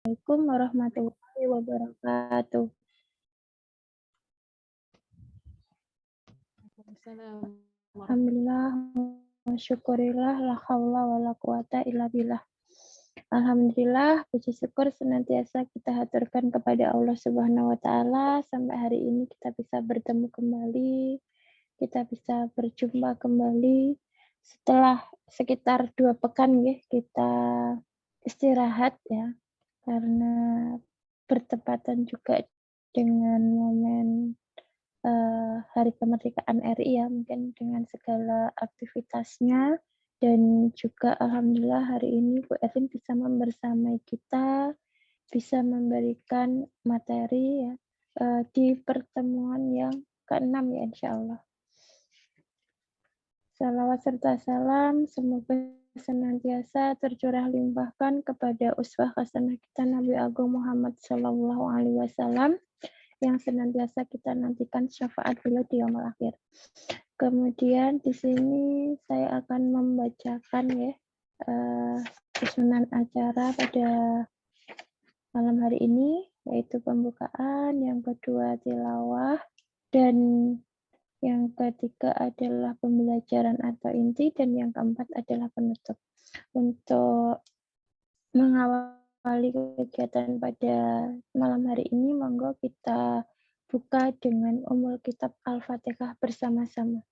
Assalamualaikum warahmatullahi wabarakatuh. Waalaikumsalam Alhamdulillah, wa syukurillah, la haula wa la quwata illa billah. Alhamdulillah, puji syukur senantiasa kita haturkan kepada Allah Subhanahu wa taala sampai hari ini kita bisa bertemu kembali, kita bisa berjumpa kembali setelah sekitar 2 pekan ya kita istirahat ya, karena bertepatan juga dengan momen Hari Kemerdekaan RI ya, mungkin dengan segala aktivitasnya dan juga alhamdulillah hari ini Bu Erlin bisa membersamai kita, bisa memberikan materi ya, di pertemuan yang ke-6 ya insyaallah. Shalawat serta salam semoga senantiasa tercurah limpahkan kepada uswah hasanah kita Nabi Agung Muhammad Shallallahu Alaihi Wasallam yang senantiasa kita nantikan syafaat beliau di yaumul akhir. Kemudian di sini saya akan membacakan ya susunan acara pada malam hari ini, yaitu pembukaan, yang kedua tilawah, dan yang ketiga adalah pembelajaran atau inti, dan yang keempat adalah penutup. Untuk mengawali kegiatan pada malam hari ini, monggo kita buka dengan Ummul Kitab Al-Fatihah bersama-sama.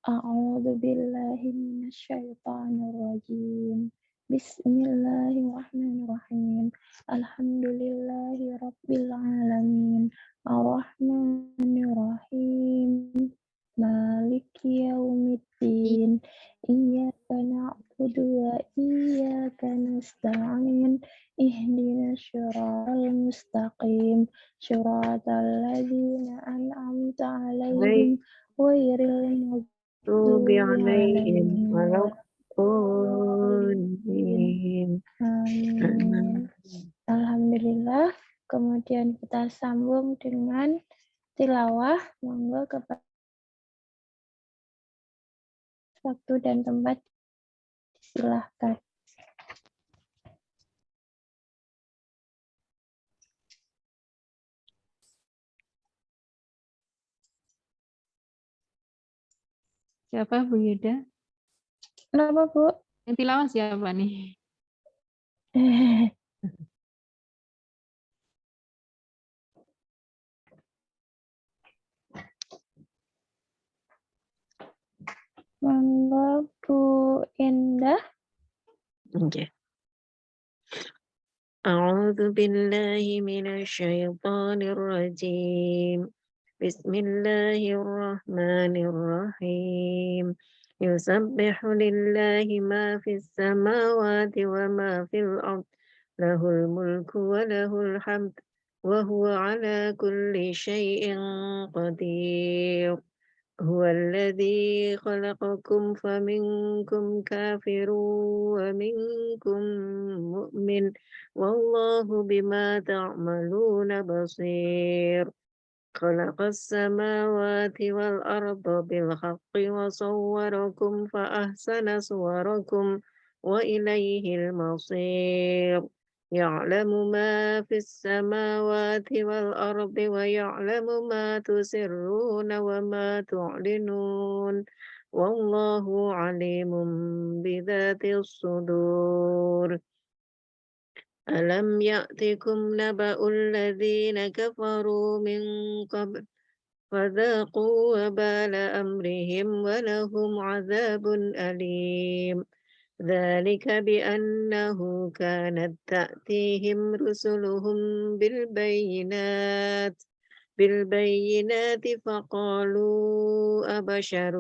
A'udzu billahi minasyaitonir rajim. Bismillahirrahmanirrahim. Alhamdulillahi rabbil alamin. Arrahmanir rahim. Maliki yaumiddin. Iyyaka na'budu wa iyyaka nasta'in. Ihdinas syiratal mustaqim. Syiratal ladzina an'amta 'alaihim ghairil Maghdubi maghdubi 'alaihim 'alaihim. Amin. Alhamdulillah. Kemudian kita sambung dengan tilawah. Monggo kepada waktu dan tempat silahkan. Siapa Bu Yuda? Kenapa Bu? Yang tilawah siapa nih? Monggo Bu Indah. Okay. A'udzu billahi minasyaitonir rajim. Bismillahirrahmanirrahim. Yusabbihu lillahi ma fis samawati wa ma fil ard. Lahul mulku wa lahul hamd. Wa huwa ala kulli syai'in qadir. هو الذي خلقكم فمنكم كافر ومنكم مؤمن والله بما تعملون بصير خلق السماوات والأرض بالحق وصوركم فأحسن صوركم وإليه المصير يعلم ما في السماوات والأرض ويعلم ما تسرون وما تعلنون والله عليم بذات الصدور ألم يأتكم نبأ الذين كفروا من قبل فذاقوا وبال أمرهم ولهم عذاب أليم ذلك بأنه كانت تأتيهم رسلهم بالبينات فقالوا أبشر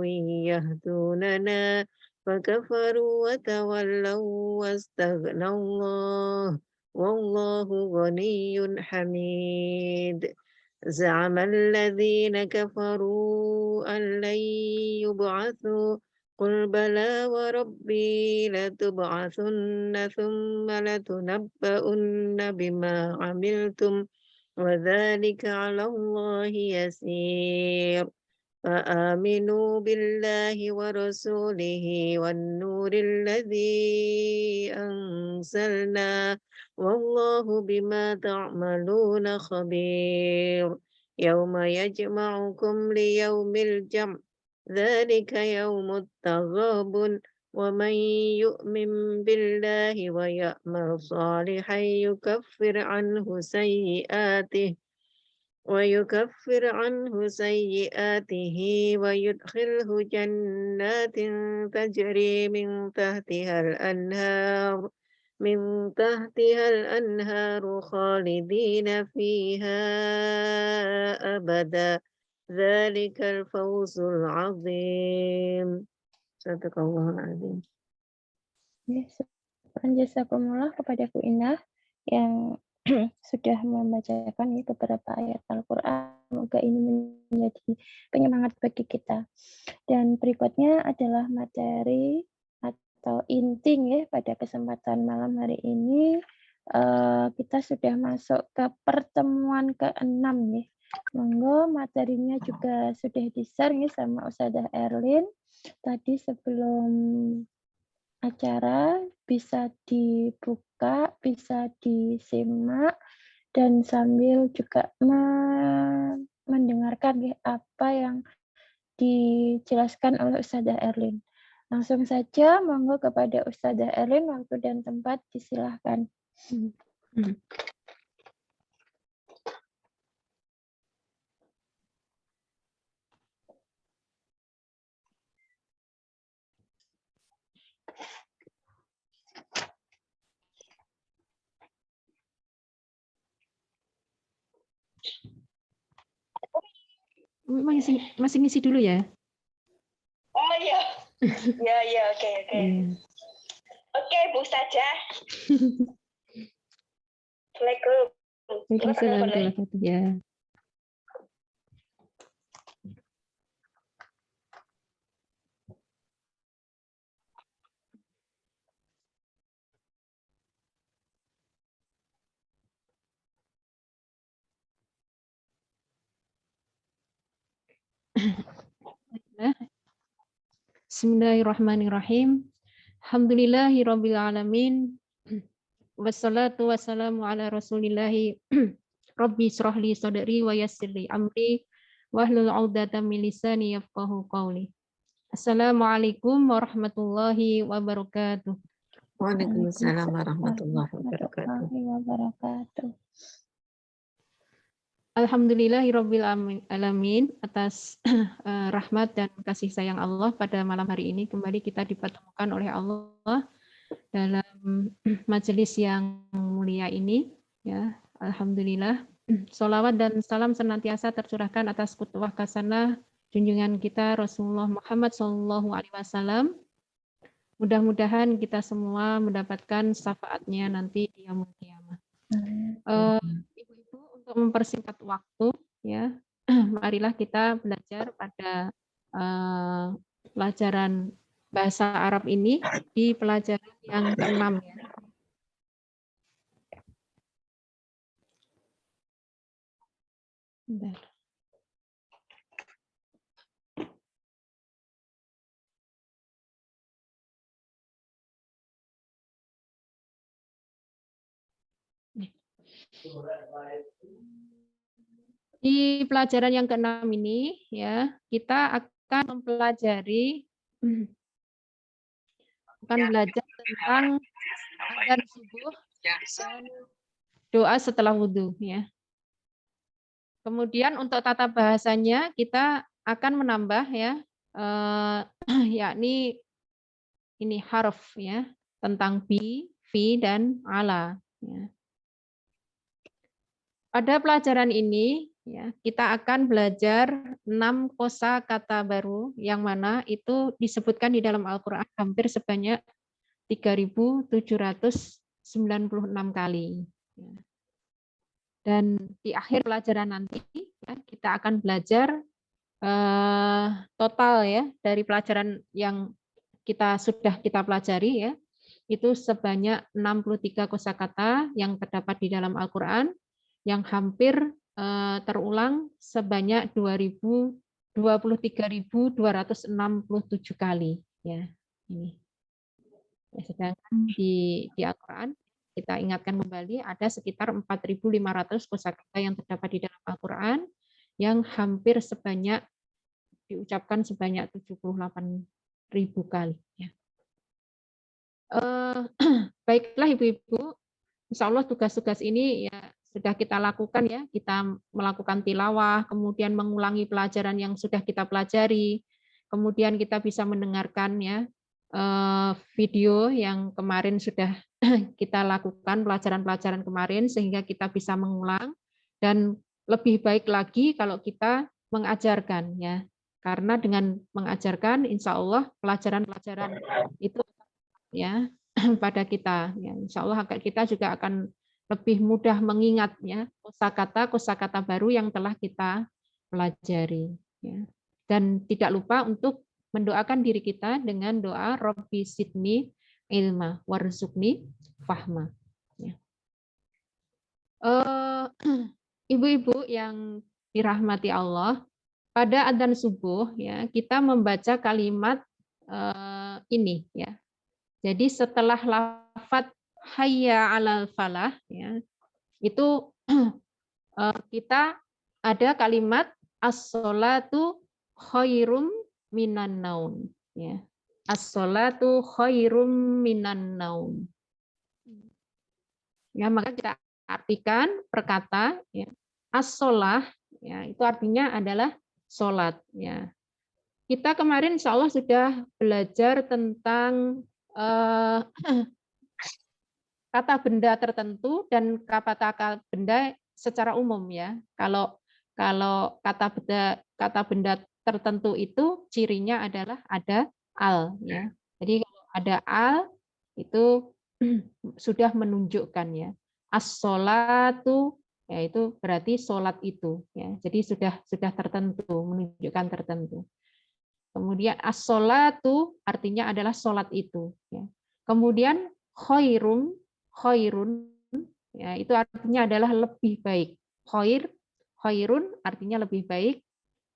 يهدوننا فكفروا وتولوا واستغنى الله والله غني حميد زعم الذين كفروا أن لن يبعثوا قل بلى وربي لتبعثن ثم لتنبؤن بما عملتم وذلك على الله يسير فآمنوا بالله ورسوله والنور الذي أنزلنا والله بما تعملون خبير يوم يجمعكم ليوم الجمع ذلك يوم التغابن ومن يؤمن بالله ويأمل صالحا ويكفر عنه سيئاته ويدخله جنات تجري من تحتها الأنهار خالدين فيها أبدا ذلك الفوز العظيم صدق الله العظيم. Jazakumullah kepada Bu Indah yang sudah membacakan beberapa ayat Al-Quran. Semoga ini menjadi penyemangat bagi kita. Dan berikutnya adalah materi atau inti ya, pada kesempatan malam hari ini. Kita sudah masuk ke pertemuan ke-6 ya. Monggo materinya juga sudah di-share ya sama Ustadzah Erlin. Tadi sebelum acara bisa dibuka, bisa disimak, dan sambil juga mendengarkan ya, apa yang dijelaskan oleh Ustadzah Erlin. Langsung saja, monggo kepada Ustadzah Erlin, waktu dan tempat disilahkan. Masih ngisi dulu ya? Oh iya. Ya, oke. Oke, Bu Ustadzah. Assalamualaikum. Waalaikumsalam ya. Bismillahirrahmanirrahim. Alhamdulillahirabbil alamin. Wassalatu wassalamu ala Rasulillahi. Rabbi shrahli sadri wa yassirli amri wahlul 'uqdatam min lisani yafqahu qawli. Assalamualaikum warahmatullahi wabarakatuh. Waalaikumsalam warahmatullahi wabarakatuh. Alhamdulillahirabbil alamin, atas rahmat dan kasih sayang Allah pada malam hari ini kembali kita dipertemukan oleh Allah dalam majelis yang mulia ini ya. Alhamdulillah, sholawat dan salam senantiasa tercurahkan atas qudwah hasanah junjungan kita Rasulullah Muhammad SAW. Mudah-mudahan kita semua mendapatkan syafaatnya nanti di yaumul qiyamah. Ibu-ibu, untuk mempersingkat waktu ya, marilah kita belajar pada pelajaran bahasa Arab ini di pelajaran yang ke-6 ya. Bentar. Di pelajaran yang ke-6 ini ya, kita akan mempelajari belajar tentang azan subuh dan doa setelah wudhu ya. Kemudian untuk tata bahasanya kita akan menambah ya, yakni ini harf ya, tentang bi, fi dan ala ya. Pada pelajaran ini ya, kita akan belajar 6 kosakata baru yang mana itu disebutkan di dalam Al-Qur'an hampir sebanyak 3.796 kali. Dan di akhir pelajaran nanti ya, kita akan belajar total ya dari pelajaran yang sudah kita pelajari ya, itu sebanyak 63 kosakata yang terdapat di dalam Al-Qur'an yang hampir terulang sebanyak 2.800 23.267 kali ya ini. Ya, sedangkan di Al-Qur'an kita ingatkan kembali ada sekitar 4.500 kosakata yang terdapat di dalam Al-Qur'an yang hampir sebanyak diucapkan sebanyak 78.000 kali ya. Baiklah Ibu-ibu, insya Allah tugas-tugas ini ya sudah kita lakukan ya, kita melakukan tilawah, kemudian mengulangi pelajaran yang sudah kita pelajari, kemudian kita bisa mendengarkan ya video yang kemarin sudah kita lakukan pelajaran-pelajaran kemarin sehingga kita bisa mengulang dan lebih baik lagi kalau kita mengajarkan ya, karena dengan mengajarkan insya Allah pelajaran-pelajaran itu ya pada kita ya, insya Allah kita juga akan lebih mudah mengingat ya kosakata baru yang telah kita pelajari ya. Dan tidak lupa untuk mendoakan diri kita dengan doa Robbi Zidni ilma warzuqni fahma ya. Ibu-ibu yang dirahmati Allah, pada adzan subuh ya kita membaca kalimat ini ya. Jadi setelah lafadz hayya 'alal falah ya, itu kita ada kalimat as-sholatu khairum minan naum ya. As-sholatu khairum minan naum. Ya, maka kita artikan perkata ya. As-sholah ya, itu artinya adalah sholat ya. Kita kemarin insya Allah sudah belajar tentang kata benda tertentu dan kata benda secara umum ya. Kalau kata benda tertentu itu cirinya adalah ada al ya. Jadi kalau ada al itu sudah menunjukkan ya. As-sholatu ya itu berarti sholat itu ya. Jadi sudah tertentu, menunjukkan tertentu. Kemudian as-sholatu artinya adalah sholat itu ya. Kemudian khairun ya itu artinya adalah lebih baik. Khairun artinya lebih baik.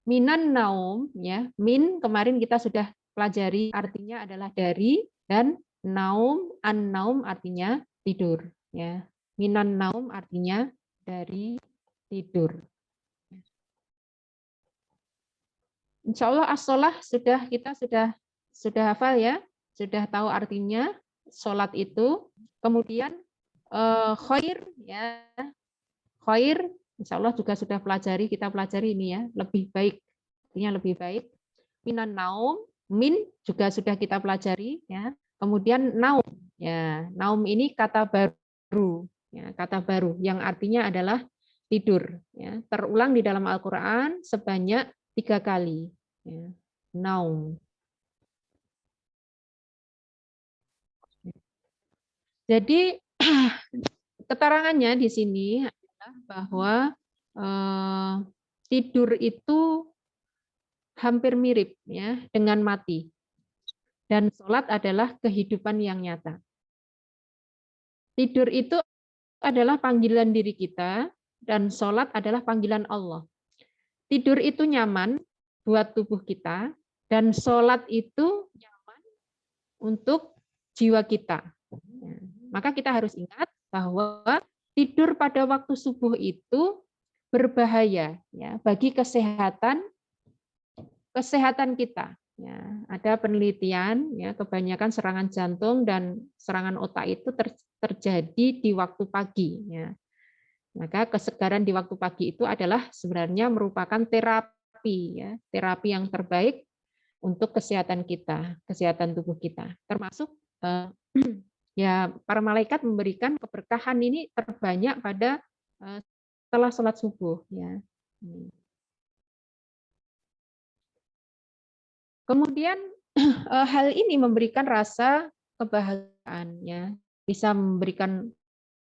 Minan naum ya, min kemarin kita sudah pelajari artinya adalah dari, dan naum, an-naum artinya tidur ya. Minan naum artinya dari tidur. Insya Allah as-sholah kita sudah hafal ya, sudah tahu artinya sholat itu. Kemudian khair ya, khair insya Allah juga sudah kita pelajari ini ya, lebih baik, artinya lebih baik. Minan naum, min juga sudah kita pelajari ya. Kemudian naum ya, naum ini kata baru ya, kata baru yang artinya adalah tidur ya. Terulang di dalam Al-Qur'an sebanyak 3 kali ya. Naum. Jadi keterangannya di sini adalah bahwa tidur itu hampir mirip ya dengan mati, dan sholat adalah kehidupan yang nyata. Tidur itu adalah panggilan diri kita dan sholat adalah panggilan Allah. Tidur itu nyaman buat tubuh kita dan sholat itu nyaman untuk jiwa kita. Maka kita harus ingat bahwa tidur pada waktu subuh itu berbahaya ya bagi kesehatan kita. Ya, ada penelitian ya kebanyakan serangan jantung dan serangan otak itu terjadi di waktu pagi ya. Maka kesegaran di waktu pagi itu adalah sebenarnya merupakan terapi ya, terapi yang terbaik untuk kesehatan kita, kesehatan tubuh kita. Termasuk ya para malaikat memberikan keberkahan ini terbanyak pada setelah sholat subuh ya. Kemudian hal ini memberikan rasa kebahagiaan ya, bisa memberikan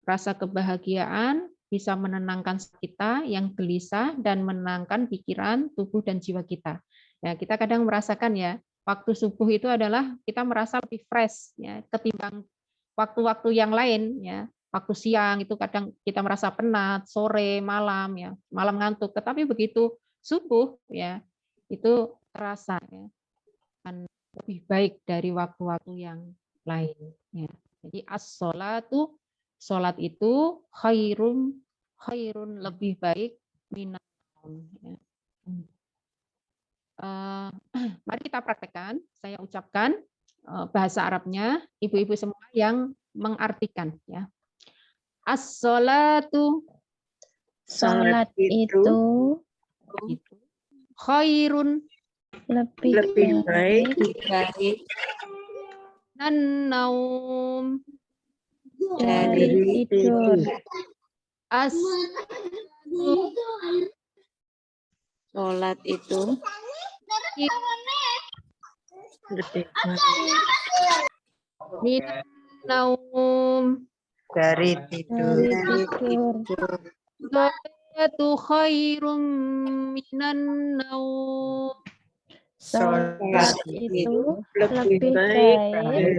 rasa kebahagiaan, bisa menenangkan kita yang gelisah dan menenangkan pikiran, tubuh dan jiwa kita. Ya, kita kadang merasakan ya, waktu subuh itu adalah kita merasa lebih fresh ya ketimbang waktu-waktu yang lain ya. Waktu siang itu kadang kita merasa penat, sore, malam ya, malam ngantuk. Tetapi begitu subuh ya, itu terasa ya, akan lebih baik dari waktu-waktu yang lain. Ya. Jadi as-sholatu, sholat itu khairun lebih baik minan naum. Ya. Mari kita praktekkan. Saya ucapkan bahasa Arabnya, ibu-ibu semua yang mengartikan. Ya. As-sholatu, Salat itu khairun lebih baik minan naum. dari tidur. sholat itu lebih baik Minan naum. dari tidur. Dari tidur. Sholatu khairum minan naum. Salat itu lebih baik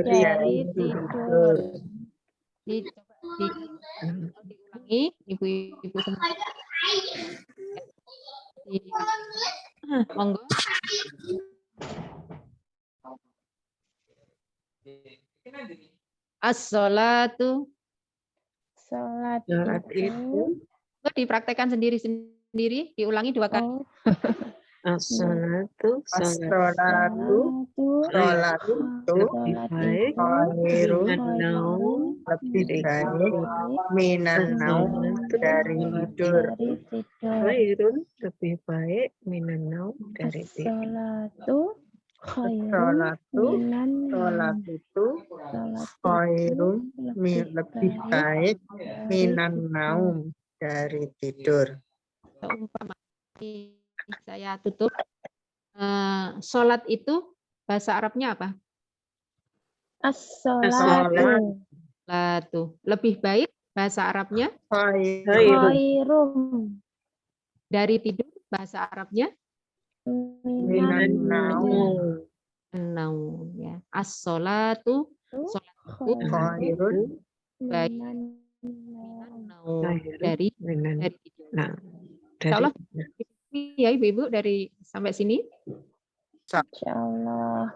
dari tidur. Diulangi, ibu-ibu semua. Monggo. As-sholatu. Salat Sholat itu Dipraktekkan sendiri-sendiri, diulangi 2 kali. as-sholatu sholat lebih baik minan naum lebih baik minan naum dari tidur. dari tidur. Khairun lebih baik minan naum dari tidur. As-sholatu khairun minan naum. itu Khairun lebih baik minan naum dari tidur. Umpama saya tutup. Sholat itu bahasa Arabnya apa? As-sholatu Lebih baik bahasa Arabnya khairum dari tidur bahasa Arabnya minan naum. naum. Ya. As-sholatu, sholat itu Khairun baik Minan naum. naum dari tidur. Nah, Insya Allah ya ibu-ibu dari sampai sini. Insyaallah.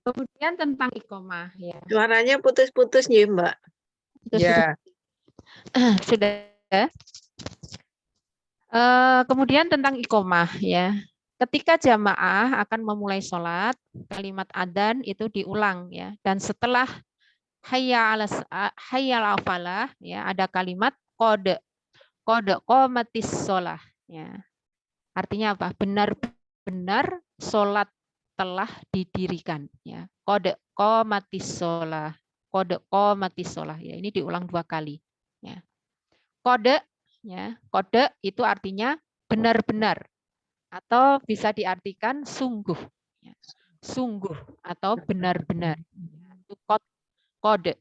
Kemudian tentang iqomah ya. suaranya putus-putus nih Mbak. Sudah. Kemudian tentang iqomah ya. Ketika jamaah akan memulai sholat, kalimat adzan itu diulang ya. Dan setelah hayya 'alal falah ya ada kalimat qad qamatis sholah ya. Artinya apa? Benar-benar sholat telah didirikan ya. Qad qamatis sholah. Qad qamatis sholah ya. Ini diulang 2 kali ya. Qad ya. Qad itu artinya benar-benar atau bisa diartikan sungguh ya. Sungguh atau benar-benar. Itu qad.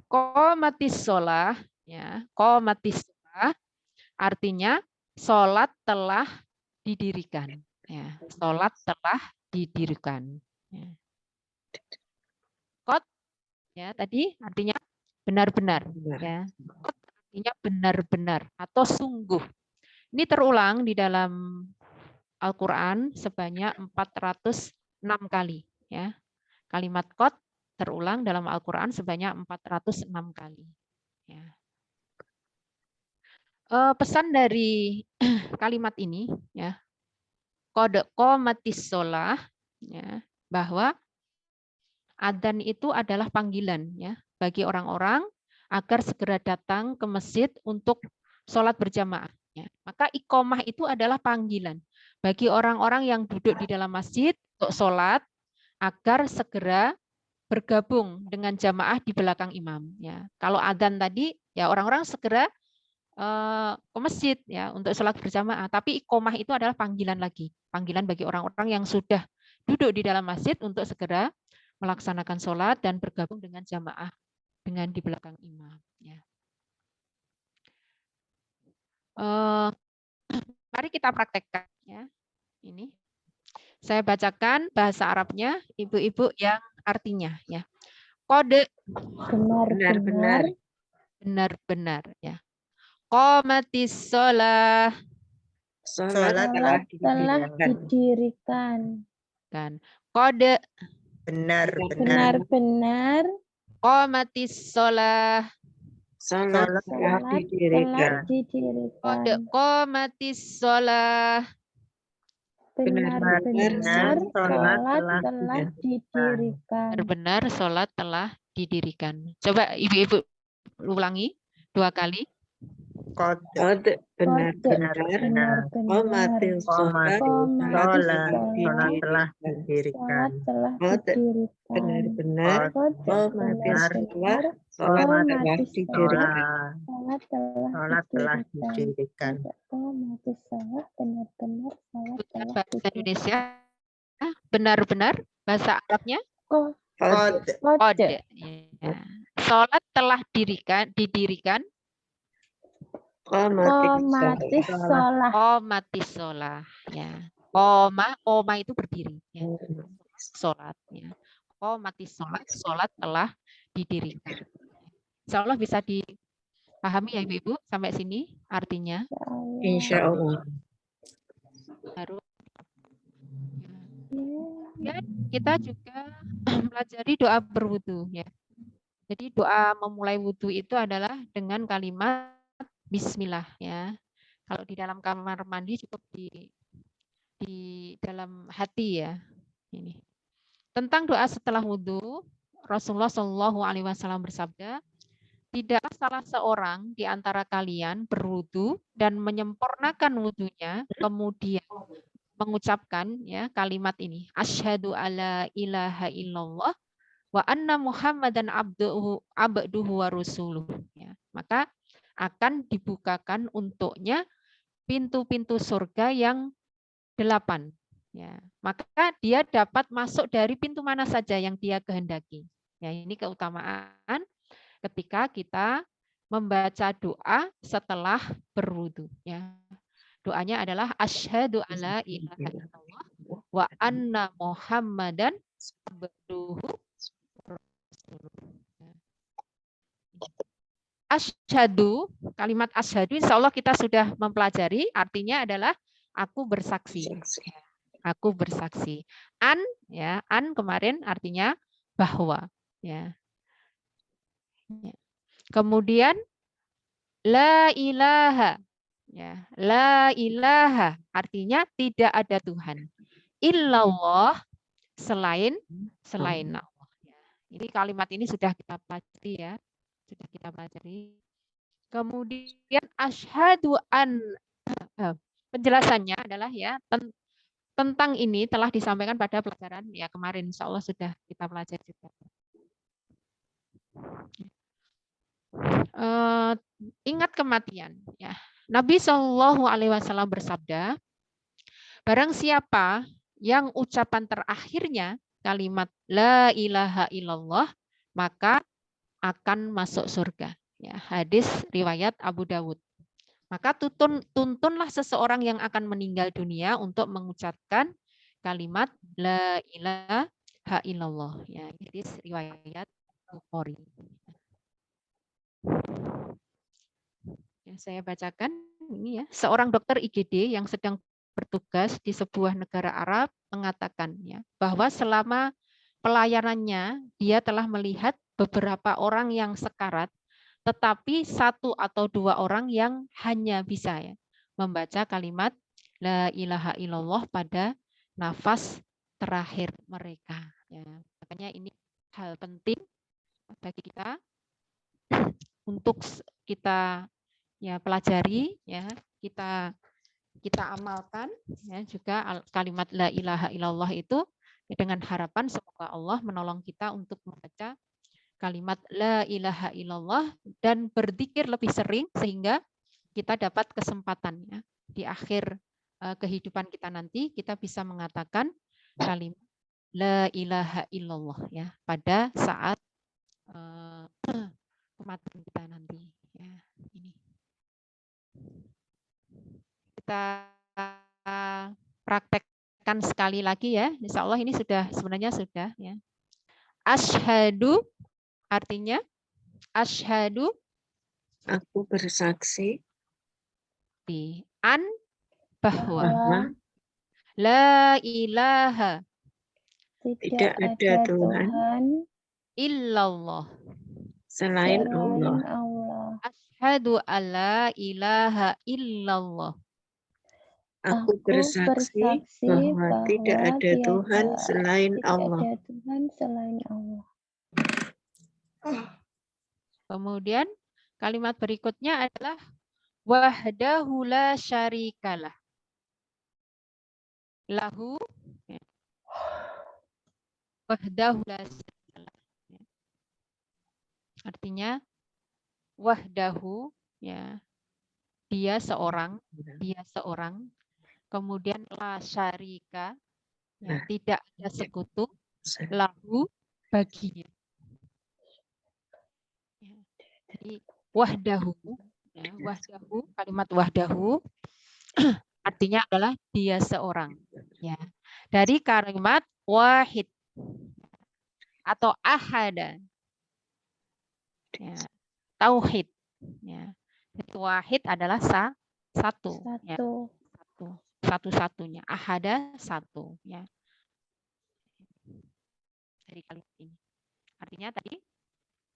Qamatis sholah ya. Qamatis sholah artinya sholat telah didirikan. Ya, sholat telah didirikan. Ya. Qad ya tadi artinya benar-benar. Ya. Qad artinya benar-benar atau sungguh. Ini terulang di dalam Al-Quran sebanyak 406 kali. Ya. Kalimat qad terulang dalam Al-Quran sebanyak 406 kali. Ya. Pesan dari kalimat ini ya qad qamatis sholah ya bahwa adzan itu adalah panggilan ya bagi orang-orang agar segera datang ke masjid untuk sholat berjamaah ya. Maka iqomah itu adalah panggilan bagi orang-orang yang duduk di dalam masjid untuk sholat agar segera bergabung dengan jamaah di belakang imam ya. Kalau adzan tadi ya orang-orang segera ke masjid ya untuk sholat berjamaah. Tapi iqomah itu adalah panggilan lagi, panggilan bagi orang-orang yang sudah duduk di dalam masjid untuk segera melaksanakan sholat dan bergabung dengan jamaah dengan di belakang imam. Ya. Mari kita praktekkan ya. Ini saya bacakan bahasa Arabnya, ibu-ibu yang artinya ya. Kode benar-benar ya. Qamatis sholah. Sholat Salat telah didirikan. didirikan. Kan. Kode Benar. Benar-benar qomatis sholah. Sholat telah salat telah didirikan. didirikan. Kode qomatis sholah. Benar-benar sholat salat telah telah didirikan. Benar-benar sholat telah didirikan. Coba ibu-ibu ulangi 2 kali. Kode benar-benar. Qomatil sholat Sholat telah didirikan. telah Kode didirikan. benar-benar. Qomatil sholat Qomatis didirikan. Sholat telah didirikan. didirikan. Qomatis sholat benar-benar sholat Sebutkan telah bahasa didirikan. Indonesia. Benar-benar bahasa Arabnya Kode kode. Ya. Sholat telah didirikan. Qomatis sholat. Qomatis sholah. Ya. Koma itu berdiri. Ya. Sholat. Ya. Qomatis sholat. Sholat telah didirikan. Insya Allah bisa dipahami ya Ibu-Ibu sampai sini artinya. Insya Allah. Baru. Ya, kita juga pelajari doa berwudu ya. Jadi doa memulai wudu itu adalah dengan kalimat Bismillah ya. Kalau di dalam kamar mandi cukup di dalam hati ya. Ini. Tentang doa setelah wudu, Rasulullah Shallallahu Alaihi Wasallam bersabda, tidaklah salah seorang di antara kalian berwudu dan menyempurnakan wudunya, kemudian mengucapkan ya kalimat ini, asyhadu alla ilaha illallah wa anna Muhammadan abduhu wa rasuluh. Ya, maka akan dibukakan untuknya pintu-pintu surga yang 8. Ya, maka dia dapat masuk dari pintu mana saja yang dia kehendaki. Ya, ini keutamaan ketika kita membaca doa setelah berwudu. Ya, doanya adalah asyhadu alla ilaha illallah wa anna Muhammadan abduhu wa rasuluh. Asyhadu, kalimat asyhadu insya Allah kita sudah mempelajari, artinya adalah aku bersaksi. Aku bersaksi. An kemarin artinya bahwa ya. Kemudian la ilaha ya, la ilaha artinya tidak ada Tuhan. Illallah selain Allah. Ini kalimat ini sudah kita pelajari ya. Sudah kita pelajari. Kemudian asyhadu an penjelasannya adalah ya tentang ini telah disampaikan pada pelajaran ya kemarin insya Allah sudah kita pelajari juga. Ingat kematian ya. Nabi Shallallahu Alaihi Wasallam bersabda, barang siapa yang ucapan terakhirnya kalimat la ilaha illallah maka akan masuk surga. Ya, hadis riwayat Abu Dawud. Maka tuntunlah seseorang yang akan meninggal dunia untuk mengucapkan kalimat la ilaha illallah. Ya, hadis riwayat Bukhari. Ya, saya bacakan ini ya. Seorang dokter IGD yang sedang bertugas di sebuah negara Arab mengatakan ya bahwa selama pelayanannya dia telah melihat beberapa orang yang sekarat, tetapi 1 atau 2 orang yang hanya bisa ya membaca kalimat la ilaha illallah pada nafas terakhir mereka. Ya, makanya ini hal penting bagi kita untuk kita ya pelajari ya kita amalkan ya juga kalimat la ilaha illallah itu dengan harapan semoga Allah menolong kita untuk membaca kalimat la ilaha illallah dan berzikir lebih sering sehingga kita dapat kesempatan ya di akhir kehidupan kita nanti kita bisa mengatakan kalimat la ilaha illallah ya pada saat kematian kita nanti ya ini kita praktekkan sekali lagi ya. Insya Allah ini sebenarnya sudah ya. Asyhadu artinya asyhadu aku bersaksi. An bahwa bahwa la ilaha tidak ada ada Tuhan Tuhan illallah selain Allah. selain Allah. asyhadu alla ilaha illallah Aku bersaksi bahwa tidak ada Tuhan selain tidak Allah. ada Tuhan selain Allah. Kemudian kalimat berikutnya adalah wahdahu la syarikalah. Lahu ya. Wahdahu la syarikalah. Ya. Artinya wahdahu ya. Dia seorang, kemudian la syarika ya, Nah. tidak ada sekutu, lahu baginya. Ya. Jadi wahdahu ya, wahdahu, kalimat wahdahu artinya adalah dia seorang ya. Dari kalimat wahid atau ahada ya, tauhid ya. Jadi wahid adalah satu ya. Satu-satunya, ahada satu ya. Dari kalimat ini artinya tadi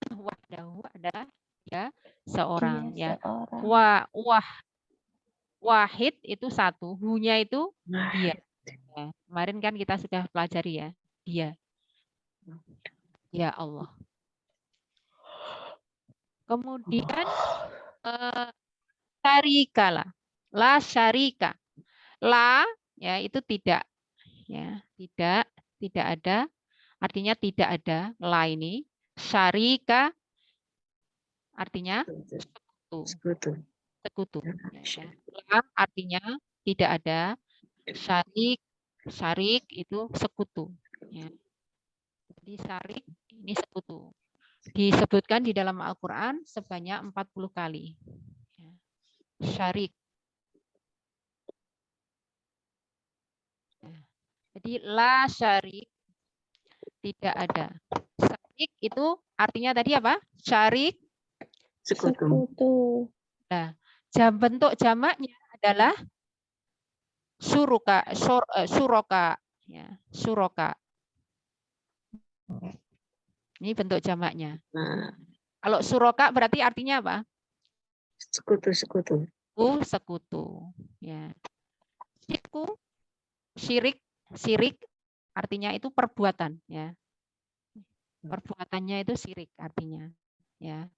wahdahu adalah dia seorang ya. Wahid itu satu, hunya itu dia. Ya. Kemarin kan kita sudah pelajari ya, dia. Ya Allah. Kemudian syarikalah, la syarika. La ya itu tidak ya, tidak ada. Artinya tidak ada la ini. Syarika artinya sekutu. Ya. La artinya tidak ada. Syarik itu sekutu. Ya. Jadi syarik ini sekutu. Disebutkan di dalam Al-Quran sebanyak 40 kali. Ya. Syarik. Ya. Jadi la syarik tidak ada. Syarik itu artinya tadi apa? Syarik Sekutu. Nah, bentuk jamaknya adalah suroka, ya, suroka. Ini bentuk jamaknya. Nah. Kalau suroka berarti artinya apa? Sekutu. Sekutu. Ya. Syirik artinya itu perbuatan. Ya. Perbuatannya itu syirik artinya. Ya.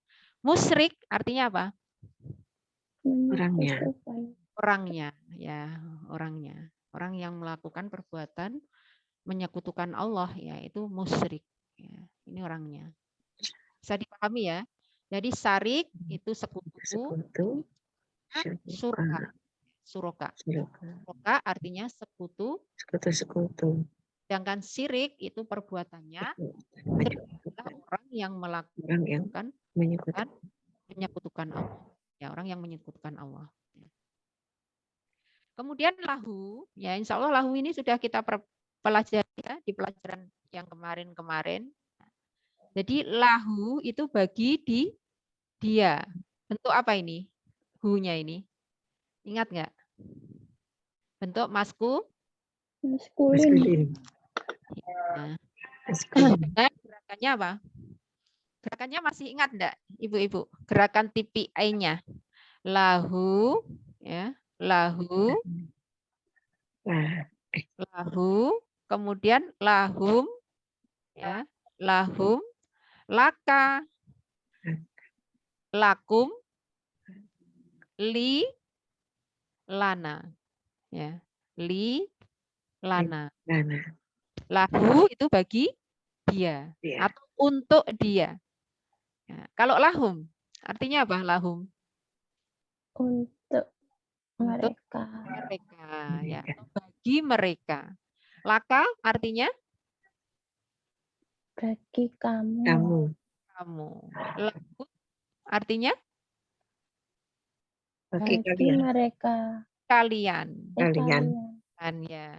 Musyrik artinya apa? Orangnya, ya, orangnya. Orang yang melakukan perbuatan menyekutukan Allah, ya, itu musyrik. Ya, ini orangnya. Bisa dipahami ya. Jadi syarik itu sekutu. Suroka artinya sekutu. Sedangkan syirik itu perbuatannya adalah orang yang melakukan menyekutukan Allah. Ya, orang yang menyekutukan Allah. Kemudian lahu, ya insya Allah lahu ini sudah kita pelajari ya, di pelajaran yang kemarin. Jadi lahu itu bagi dia. Bentuk apa ini? Hu-nya ini. Ingat nggak? Bentuk maskulin. Ya. Gerakannya apa? Gerakannya masih ingat enggak, Ibu-ibu? Gerakan TPI-nya. Lahu, ya, lahu, kemudian lahum, ya, lahum, laka, lakum, li, lana, ya, li, lana. Lahu itu bagi dia atau untuk dia. Ya, kalau lahum, artinya apa lahum? Untuk mereka. Ya, bagi mereka. Laka artinya? Bagi kamu. Lahu artinya? Bagi mereka. Kalian. Ya.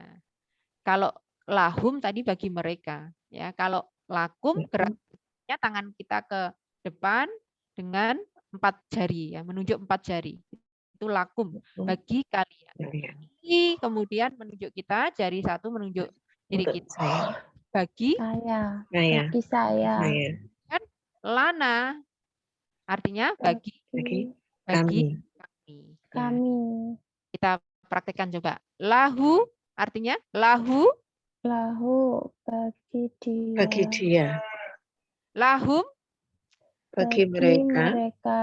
Kalau lahum tadi bagi mereka. Ya, kalau lakum geraknya tangan kita ke depan dengan 4 jari, ya, menunjuk 4 jari. Itu lakum, bagi kalian. Kalian. Ini kemudian menunjuk kita, jari satu menunjuk diri Untuk kita. saya. Bagi Saya. Saya. Bagi saya. Saya. kan lana, artinya bagi Bagi kami. kami. Kami. Kita praktekkan coba. Lahu, artinya lahu, Lahu. Bagi dia. Bagi dia. lahum, Bagi mereka. ka,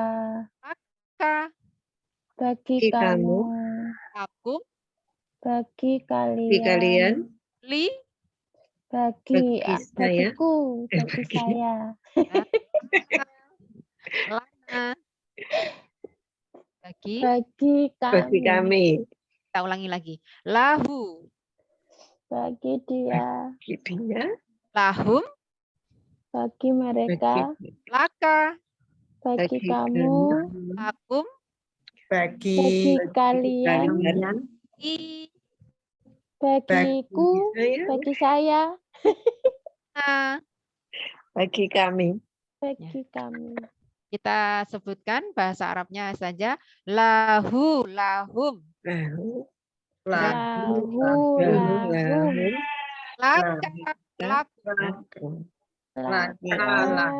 Bagi Bagi kamu. lakum, Bagi Bagi kalian. li, Bagi Bagi saya. bagiku. Bagi Bagi. saya. lana, bagi, Bagi Bagi kami. kami. kita ulangi lagi. Lahu, Bagi dia. Bagi dia. lahum, Bagi mereka. Bagi, laka, Bagi bagi kamu. lakum, Bagi kalian. kalian. i, Bagiku. Saya. Bagi saya. na. Bagi kami. Bagi kami. Kita sebutkan bahasa Arabnya saja. Lahu, lahum, Lahu. Lahu. Lahu. Lahum. laka, lakum, Lakum. Laka.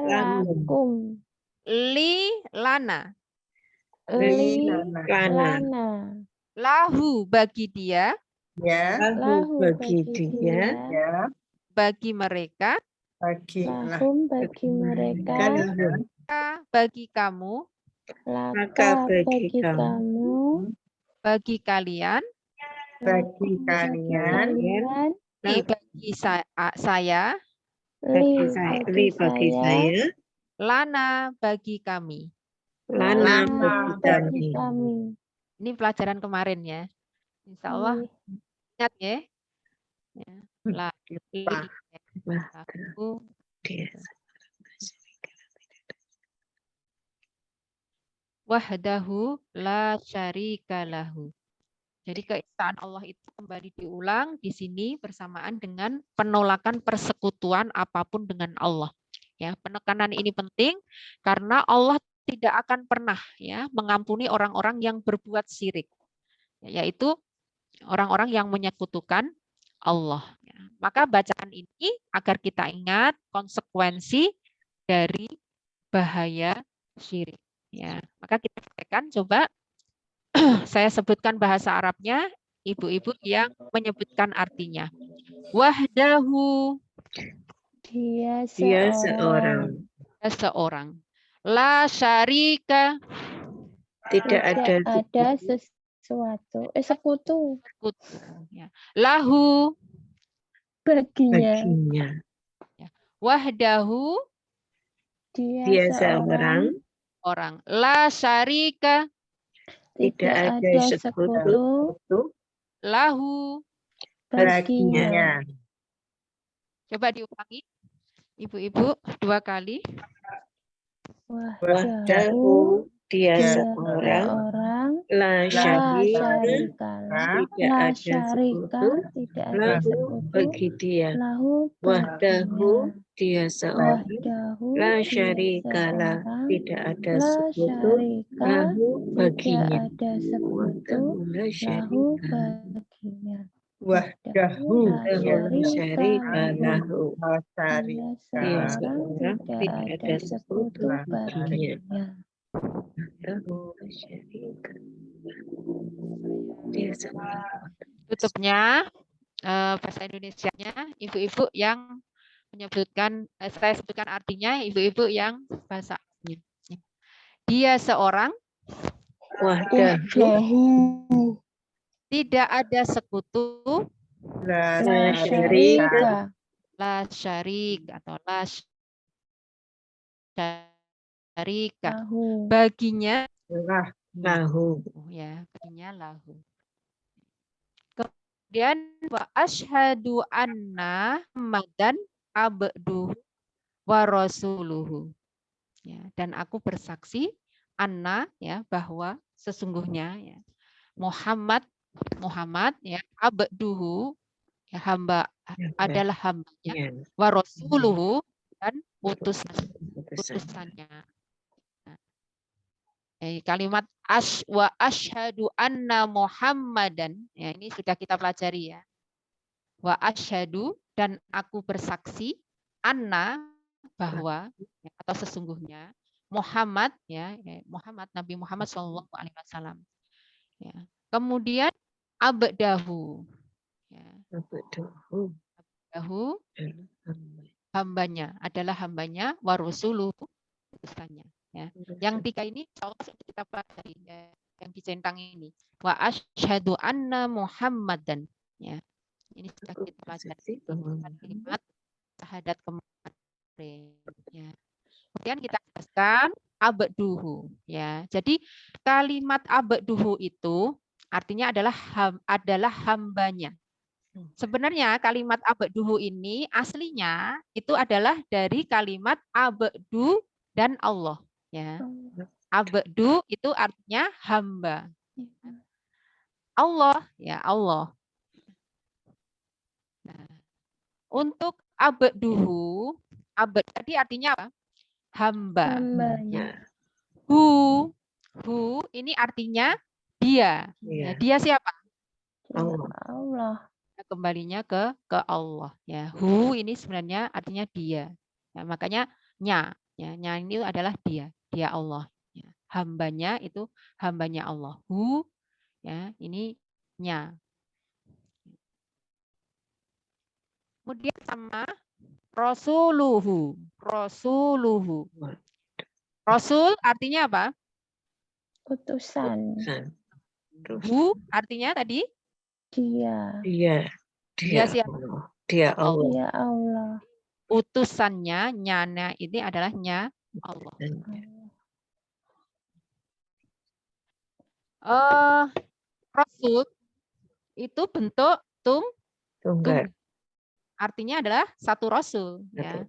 Lakum. li, lana, Li. Lana. Lana. lahu, bagi dia, Lahu bagi dia. bagi mereka, Lahum bagi mereka. Lahum. ka, bagi kamu, Laka bagi kamu. bagi kalian, Bagi kalian. li, bagi saya, Bagi Li saya. bagi Li bagi saya. lana, bagi kami. Lana bagi bagi kami. kami. Ini pelajaran kemarin ya. Insya Allah ingat ya. Ya. La, li, lahu, Dia. wahdahu la syarika lahu. Jadi keesaan Allah itu kembali diulang di sini bersamaan dengan penolakan persekutuan apapun dengan Allah. Ya, penekanan ini penting karena Allah tidak akan pernah ya mengampuni orang-orang yang berbuat syirik, yaitu orang-orang yang menyekutukan Allah. Ya. Maka bacaan ini agar kita ingat konsekuensi dari bahaya syirik. Ya, maka kita praktekkan coba. Saya sebutkan bahasa Arabnya, ibu-ibu yang menyebutkan artinya. Wahdahu, Dia Dia seorang. seorang. la syarika, Tidak ada sesuatu. Sekutu. sekutu. Ya. Lahu, Baginya. baginya. wahdahu, Dia seorang. orang. La syarika, Tidak ada sekutu. lahu. Baginya. Coba diulangi, ibu-ibu 2 kali. Wahdahu. Dia Dia seorang. seorang. La La syarika. syarika. Tidak ada sekutu. Tidak ada Lahu sekutu. bagi dia. Lahu Wahdahu. baginya. Dia seorang. Wahdahu. La Dia syarika lah. seorang. Tidak ada La sekutu. syarika. Lahu Tidak baginya. ada sekutu. Wahdahu la Lahu syarika. baginya. Wahdahu la syarika lahu. Dia Dia seorang. seorang. Tidak ada sekutu baginya. Wahdahu la syarika. Dia seorang. Tutupnya bahasa Indonesianya, ibu-ibu yang menyebutkan, saya sebutkan artinya, ibu-ibu yang bahasa Arabnya. Dia seorang, Wahdahu tidak ada sekutu, La syarika. la syarik atau la syarika. Lahu. Baginya lahu. ya, baginya lahu. Kemudian wa asyhadu anna Muhammadan abduhu wa rasuluhu. Ya, dan aku bersaksi anna ya bahwa sesungguhnya ya Muhammad ya abduhu ya hamba adalah hambanya, Ya. wa rasuluhu dan utusannya. Kalimat wa asyhadu anna Muhammadan. Ya, ini sudah kita pelajari ya. Wa asyhadu, dan aku bersaksi, anna, bahwa ya, atau sesungguhnya Muhammad, ya, Muhammad, Nabi Muhammad SAW. Ya. Kemudian abdahu, ya. Abdahu, hambanya, adalah hambanya, wa rasuluhu, utusannya. Ya. Yang tiga ini Allah sudah kita pelajari, ya, yang dicentang ini. Wa asyhadu anna Muhammadan. Ya. Ini sudah kita pelajari. Kalimat syahadat kemarin. Ya. Kemudian kita jelaskan abduhu. Ya. Jadi kalimat abduhu itu artinya adalah hambanya. Sebenarnya kalimat abduhu ini aslinya itu adalah dari kalimat abdu dan Allah. Ya. Abdu itu artinya hamba. Allah, ya Allah. Nah, untuk abduhu, abd tadi artinya apa? Hamba. Hambanya. Hu ini artinya dia. Ya, dia siapa? Allah. Kembalinya ke Allah. Ya, hu ini sebenarnya artinya dia. Ya, makanya nya ini adalah dia Allah. Ya, hambanya itu hambanya Allah. Hu, ya, ini nya. Kemudian sama rasuluhu. Rasul artinya apa? Utusan. Hu artinya tadi? Dia. Dia siapa? Dia Allah. Dia Allah. Utusannya, nyana ini adalah nya Allah. Rasul itu bentuk Tunggal. artinya adalah satu rasul. Ya.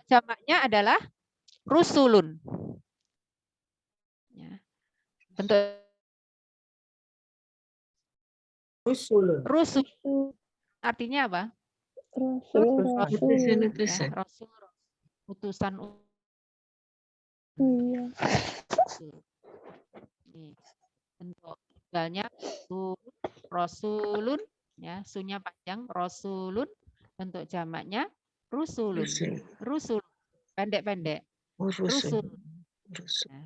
Jamaknya adalah rusulun. Ya. Bentuk rusul artinya apa? Rasul. Ya, rasul. Utusan. Iya. Ini bentuk tunggalnya rasulun, ya, sunya panjang, rasulun. Bentuk jamaknya rusulun. Rusul pendek-pendek. Rusul. Ya,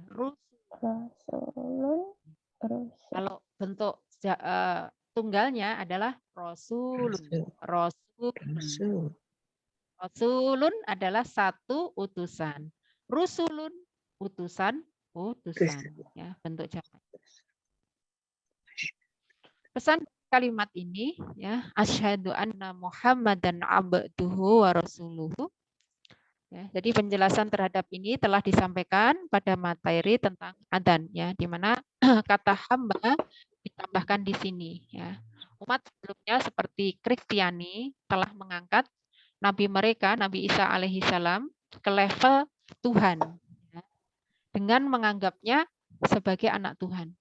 Rasulun. Kalau bentuk tunggalnya adalah rasulun. Rasulun adalah satu utusan. Rusulun utusan. Ya, bentuk jamak. Pesan kalimat ini, ya, asyhadu anna Muhammadan abduhu wa rasuluhu. Ya, jadi penjelasan terhadap ini telah disampaikan pada materi tentang adzan, ya, di mana kata hamba ditambahkan di sini. Ya. Umat sebelumnya seperti Kristiani telah mengangkat Nabi mereka, Nabi Isa alaihissalam, ke level Tuhan, ya, dengan menganggapnya sebagai anak Tuhan.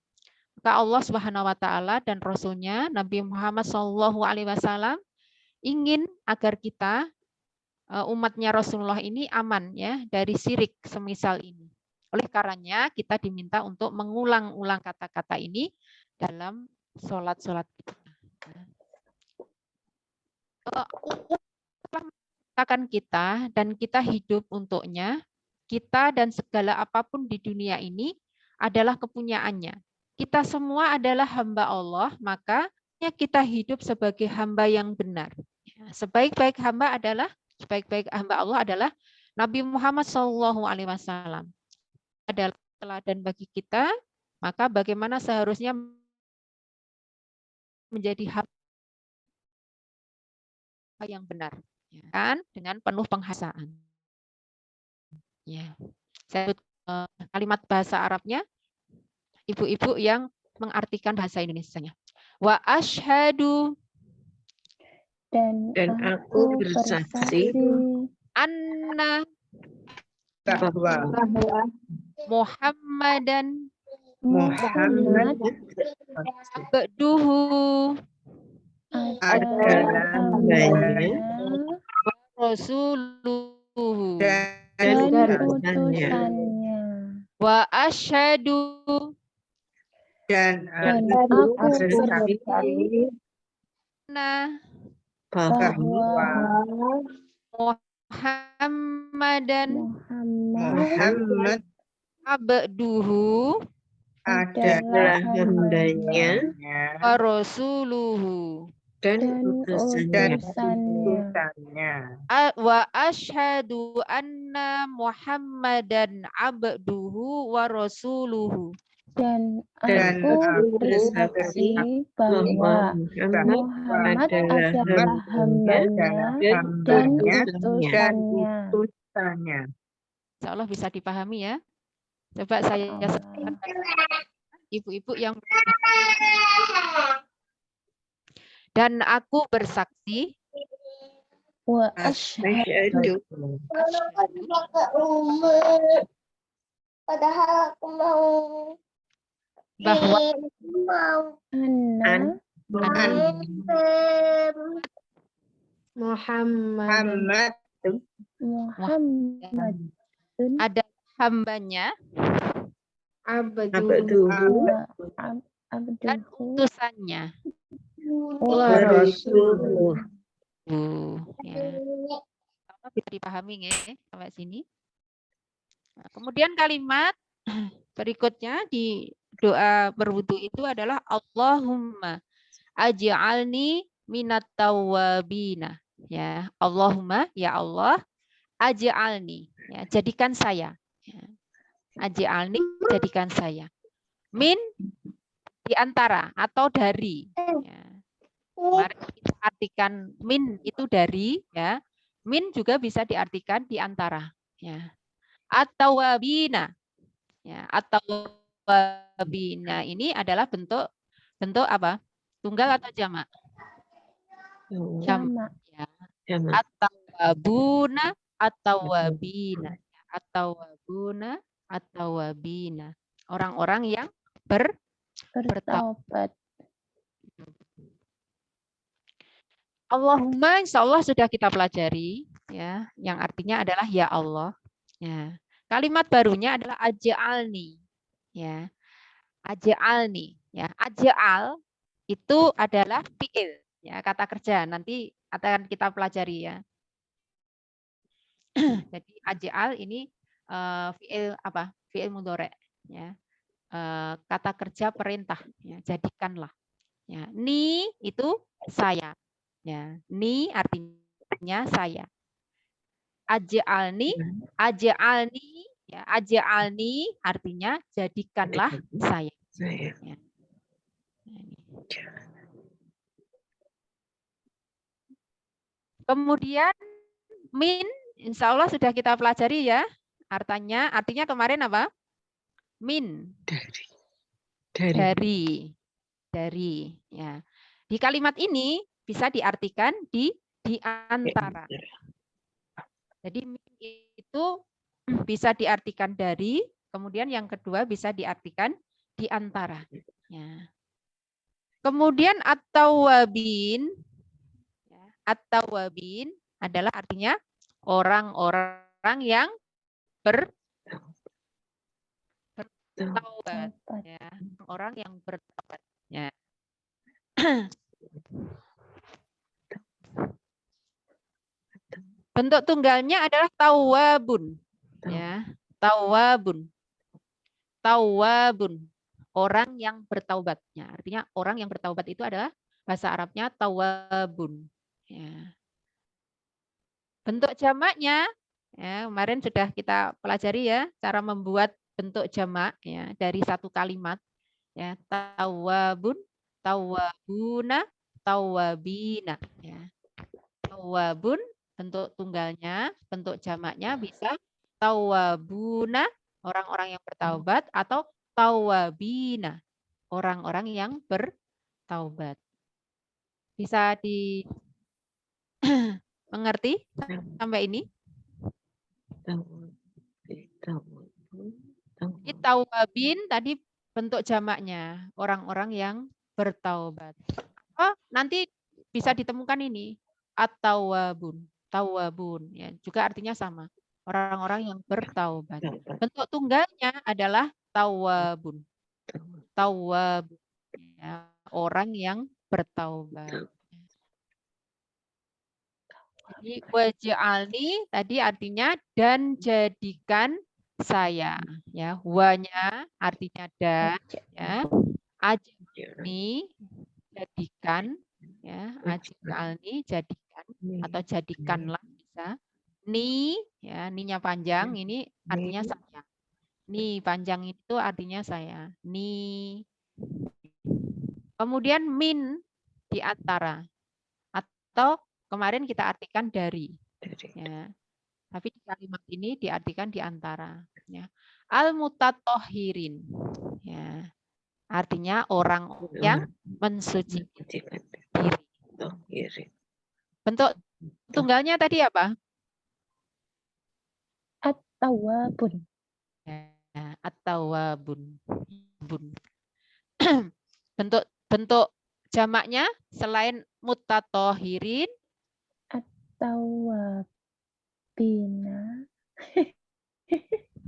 Maka Allah Subhanahu wa taala dan Rasul-Nya Nabi Muhammad SAW ingin agar kita umatnya Rasulullah ini aman, ya, dari syirik semisal ini. Oleh karenanya kita diminta untuk mengulang-ulang kata-kata ini dalam sholat-sholat kita. Akan kita dan kita hidup untuknya, kita dan segala apapun di dunia ini adalah kepunyaannya. Kita semua adalah hamba Allah, maka kita hidup sebagai hamba yang benar. Sebaik-baik hamba Allah adalah Nabi Muhammad SAW. Adalah teladan bagi kita, maka bagaimana seharusnya menjadi hamba yang benar, ya kan, dengan penuh penghasaan. Ya, saya kalimat bahasa Arabnya, ibu-ibu yang mengartikan bahasa Indonesianya. Wa asyhadu, dan aku bersaksi anna bahwa Muhammadan Muhammad abduhu adalah hambanya rasuluhu dan utusannya. Wa asyhadu Dan Dan aku aku bersaksi bersaksi anna bahwa Muhammadan Muhammad Muhammad abduhu adalah adalah hambanya wa rasuluhu. dan dan utusannya. utusannya. Wa asyhadu anna Muhammadan abduhu wa rasuluhu. Dan Dan aku aku bersaksi bahwa bahwa Muhammad adalah adalah hambanya dan utusannya. Insya Allah bisa dipahami ya. Coba saya Allah. sebutkan ibu-ibu yang dan aku bersaksi Wa asyhadu Padahal aku mau bahwa anna Muhammad Muhammad ada hambanya abduhu wa dan abduhu utusannya. wa wa rasuluhu. Ya. Sama bisa dipahami nggih sampai sini. Nah, kemudian kalimat berikutnya di doa berwudu itu adalah Allahumma aj'alni minat tawwabina. Ya, Allahumma ya Allah aj'alni ya, jadikan saya. Ya. Aj'alni jadikan saya. Min di antara atau dari. Ya. Mari kita artikan min itu dari ya. Min juga bisa diartikan di antara ya. Atau wabina. Ya, atau wabina ini adalah bentuk apa? Tunggal atau jamak? jamak. Ya. Jamak. Atau wabuna atau wabina. Atau wabuna atau wabina. Orang-orang yang Bertaubat. Allahumma insya Allah sudah kita pelajari ya, yang artinya adalah ya Allah. Ya. Kalimat barunya adalah aj'alni. Ya. Aj'alni ya. Aj'al itu adalah fi'il ya, kata kerja. Nanti akan kita pelajari ya. Jadi aj'al ini fi'il apa? Fi'il mudhari ya. Kata kerja perintah ya, jadikanlah. Ya. Ni itu saya. Ya, ni artinya saya. Aj'alni ya, aj'alni artinya jadikanlah saya. Ya. Kemudian min insya Allah sudah kita pelajari ya. Artinya kemarin apa? Min. Dari ya. Di kalimat ini bisa diartikan di antara. Jadi itu bisa diartikan dari, kemudian yang kedua bisa diartikan di antara. Ya. Kemudian at-tawwabin adalah artinya orang-orang yang bertaubat. Ya. Orang yang bertaubat. Ya. Bentuk tunggalnya adalah tawwabun. Ya, tawwabun. Orang yang bertaubat. Ya, artinya orang yang bertaubat itu adalah bahasa Arabnya tawwabun. Ya. Bentuk jamaknya ya, kemarin sudah kita pelajari ya, cara membuat bentuk jamak ya dari satu kalimat. Ya, tawwabun, tawwabuna, tawwabina. Ya. Tawwabun bentuk tunggalnya, bentuk jamaknya bisa tawwabuna, orang-orang yang bertaubat, atau tawwabina, orang-orang yang bertaubat. Bisa mengerti sampai ini? Tawwabin tadi bentuk jamaknya, orang-orang yang bertaubat. Oh, nanti bisa ditemukan ini. At-tawwabun, tawwabun ya, juga artinya sama, orang-orang yang bertaubat. Bentuk tunggalnya adalah tawabun. Tawabun, ya, orang yang bertaubat. Jadi waj'alni tadi artinya dan jadikan saya, ya. Wanya artinya dan, ya. Aj'alni jadikan, ya. Aj'alni jadikan atau jadikanlah bisa. Ni, ya, ninya panjang, ini artinya saya. Ni panjang itu artinya saya. Ni. Kemudian min di antara atau kemarin kita artikan dari, ya. Tapi di kalimat ini diartikan di antara, ya. Al-mutatahhirin, ya. Artinya orang yang mensucikan diri. Bentuk tunggalnya tadi apa? At-tawwabun. Ya, at-tawwabun. Bentuk jamaknya selain mutatahhirin, Tawwabina.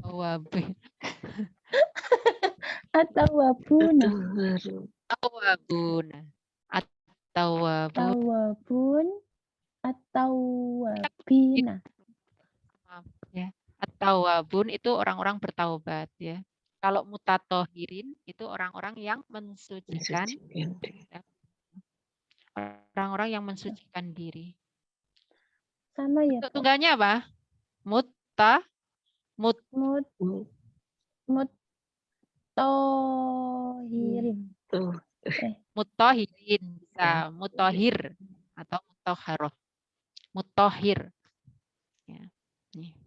tawabin, At-tawwabuna. tawabun, at-tawabun, Tawwabun. At-tawwabina. ya. At-tawabun itu orang-orang bertaubat, ya. Kalau mutatahhirin itu orang-orang yang mensucikan, orang-orang yang mensucikan diri. Sama ya, Bentuk Pak? tunggalnya apa? Muttohirin. Muttohirin, bisa muttohir atau muttoharoh. Muttohir. Ya. Nih.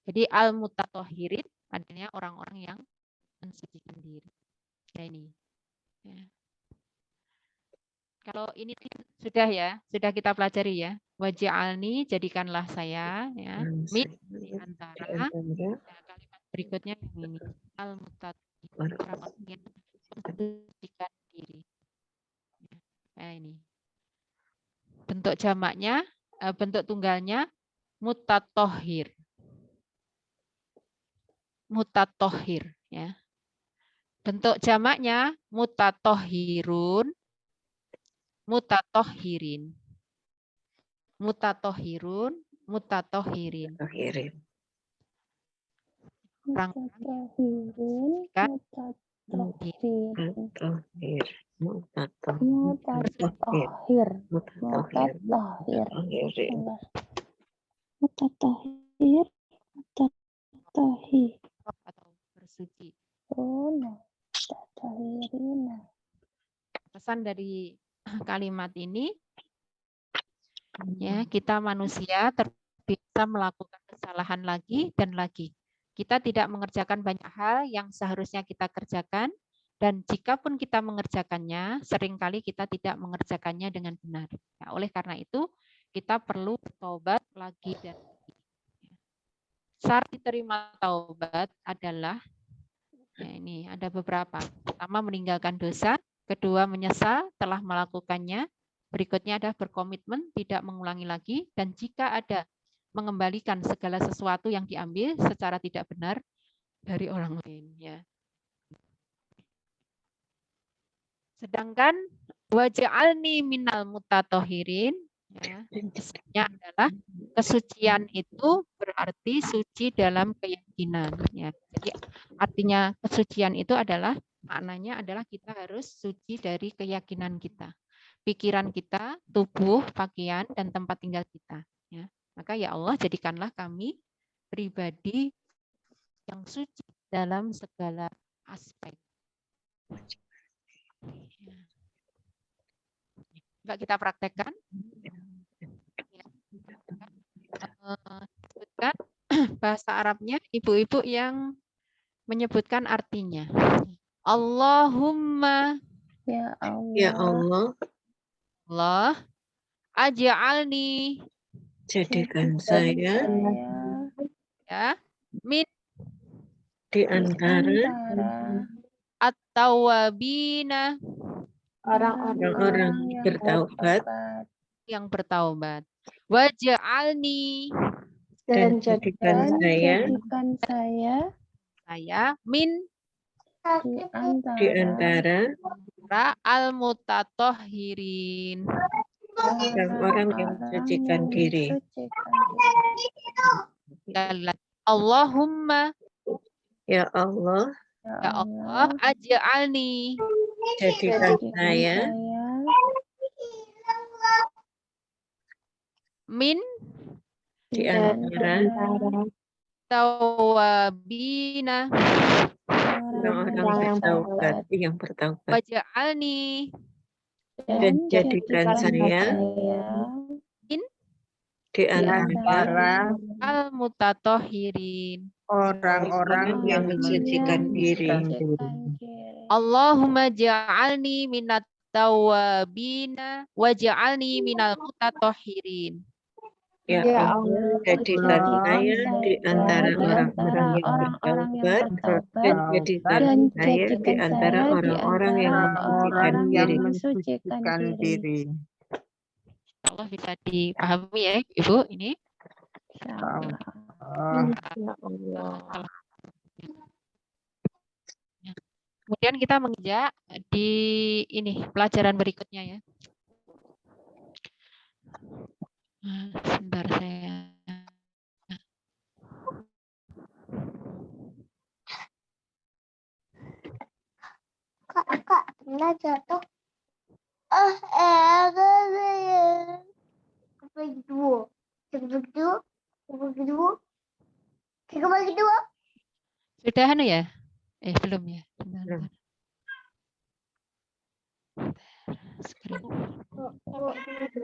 Jadi al-mutatahhirin artinya orang-orang yang mensucikan diri. Ya ini. Ya. Kalau ini sudah ya, sudah kita pelajari ya. Waj'alni jadikanlah saya, ya. Min di antara. Nah, kalimat berikutnya yang ini. Al-mutatahhirin orang-orang yang mensucikan diri. Nah, ini. Bentuk jamaknya, bentuk tunggalnya mutatahhir. Mutatahhir, ya. Bentuk jamaknya mutatahhirun, mutatahhirin. Mutatahhirun, mutatahhirin. Mutatohirin. Kan? Mutatohirin. Mutatohir. Mutatohir. Mutatohir. Mutatohir. Atau bersuci. Oh, no. Mutatohirin. Pesan dari kalimat ini, ya, kita manusia terbiasa melakukan kesalahan lagi dan lagi. Kita tidak mengerjakan banyak hal yang seharusnya kita kerjakan, dan jika pun kita mengerjakannya, seringkali kita tidak mengerjakannya dengan benar. Nah, oleh karena itu, kita perlu bertobat lagi dan lagi. Syarat diterima taubat adalah, ya, ini ada beberapa. Pertama, meninggalkan dosa. Kedua, menyesal telah melakukannya. Berikutnya adalah berkomitmen tidak mengulangi lagi. Dan jika ada, mengembalikan segala sesuatu yang diambil secara tidak benar dari orang lain. Ya. Sedangkan waj'alni minal mutatahhirin, ya, isinya adalah kesucian itu berarti suci dalam keyakinan. Ya. Jadi artinya kesucian itu adalah, maknanya adalah kita harus suci dari keyakinan kita, pikiran kita, tubuh, pakaian, dan tempat tinggal kita. Ya. Maka ya Allah, jadikanlah kami pribadi yang suci dalam segala aspek. Coba kita praktekkan. Sebutkan bahasa Arabnya, ibu-ibu yang menyebutkan artinya. Allahumma, Ya Allah. Ya Allah, Allah, aj'alni, jadikan saya ya, min di antara at-tawwabina, orang-orang bertaubat, yang bertaubat. Waj'alni, Dan jadikan Dan saya jadikan saya saya min di di antara al-mutatahhirin. orang-orang yang mensucikan diri. Allahumma, Ya Allah, ya Allah, aj'alni jadikan saya min di antara tawabina orang-orang yang bertaubat. waj'alni Dan jadikan saya di antara al-mutatahhirin. orang-orang yang mensucikan diri. Allahumma ja'alni minat tawabina waj'alni minal mutatahhirin. Ya Allah, jadikan saya di antara orang-orang yang bertaubat dan jadikan saya di antara orang-orang yang mensucikan diri. Allah bisa dipahami ya, Ibu ini. Ya Allah. Kemudian kita menginjak di ini pelajaran berikutnya ya. Sebentar saya. Kak, pernah jatuh. Kebagi dua. Sudah anu ya? Belum ya. Bentar. Screen.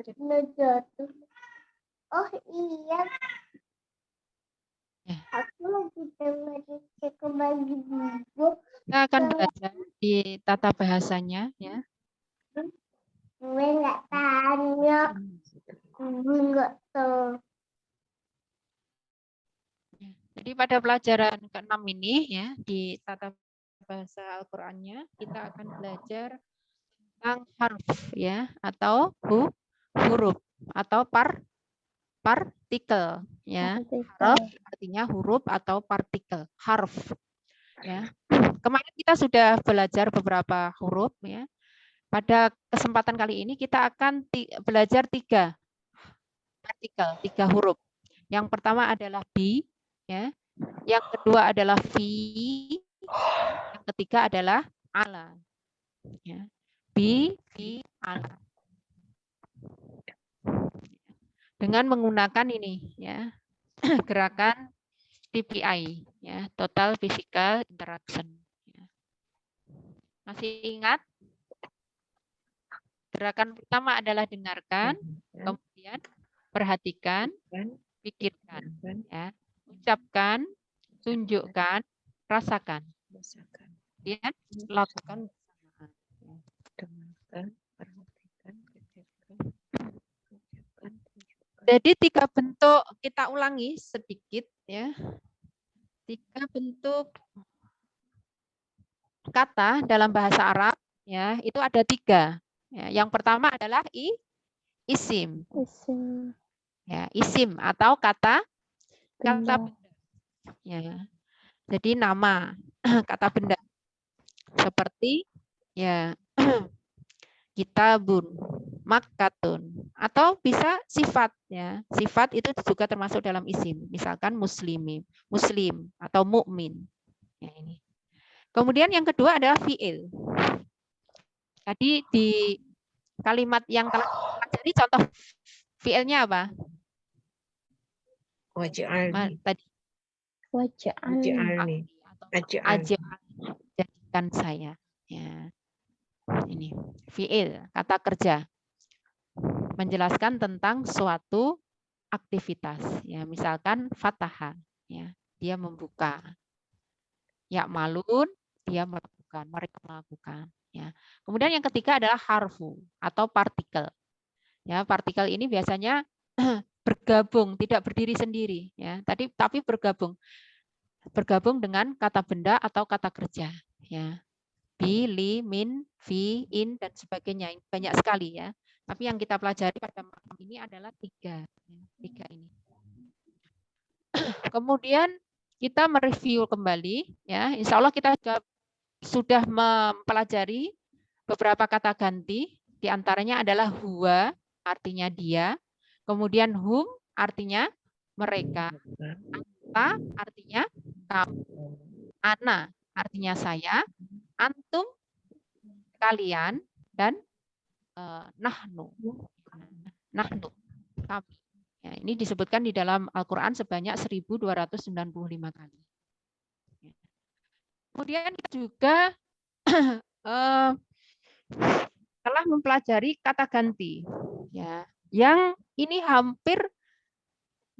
Pernah jatuh. Oh iya. Ya. Aku lagi dengerin kebagi dua. Kita akan belajar di tata bahasanya ya. Gue nggak tanya. Gue nggak tahu. Jadi pada pelajaran ke-6 ini ya di tata bahasa Al-Qur'annya kita akan belajar tentang harf ya atau huruf atau partikel ya. Harf artinya huruf atau partikel, harf ya. Kemarin kita sudah belajar beberapa huruf ya. Pada kesempatan kali ini kita akan belajar 3 partikel, 3 huruf. Yang pertama adalah bi ya. Yang kedua adalah fi, yang ketiga adalah ala. Ya. Bi, fi, ala. Dengan menggunakan ini ya. Gerakan TPI ya, total physical interaction. Ya. Masih ingat? Gerakan pertama adalah dengarkan, kemudian perhatikan, pikirkan, ya. Ucapkan, tunjukkan, rasakan. Kemudian lakukan bersamaan. Jadi 3 bentuk, kita ulangi sedikit ya. 3 bentuk kata dalam bahasa Arab ya, itu ada 3. Ya, yang pertama adalah isim. Ya, isim atau kata benda. Ya. Jadi nama, kata benda. Seperti ya kitabun, makkatun, atau bisa sifat ya. Sifat itu juga termasuk dalam isim. Misalkan muslim atau mukmin. Ya, ini. Kemudian yang kedua adalah fiil. Tadi di kalimat yang telah pelajari contoh fiilnya apa? Waj'alni. Tadi. Waj'alni. Jadikan saya. Ya. Ini fiil, kata kerja. Menjelaskan tentang suatu aktivitas. Ya, misalkan fataha, ya, dia membuka. Ya malun, dia melakukan, mereka melakukan. Ya. Kemudian yang ketiga adalah harfu atau partikel. Ya, partikel ini biasanya bergabung, tidak berdiri sendiri. Ya, tapi bergabung dengan kata benda atau kata kerja. Ya, bi, li, min, fi, in, dan sebagainya. Banyak sekali ya. Tapi yang kita pelajari pada malam ini adalah 3. 3 ini. Kemudian kita mereview kembali, ya. Insya Allah kita juga sudah mempelajari beberapa kata ganti. Di antaranya adalah huwa, artinya dia. Kemudian hum, artinya mereka. Anta, artinya kamu. Ana, artinya saya. Antum, kalian. Dan nahnu. Nahnu, kami. Ya, ini disebutkan di dalam Al-Quran sebanyak 1295 kali. Kemudian kita juga telah mempelajari kata ganti, ya, yang ini hampir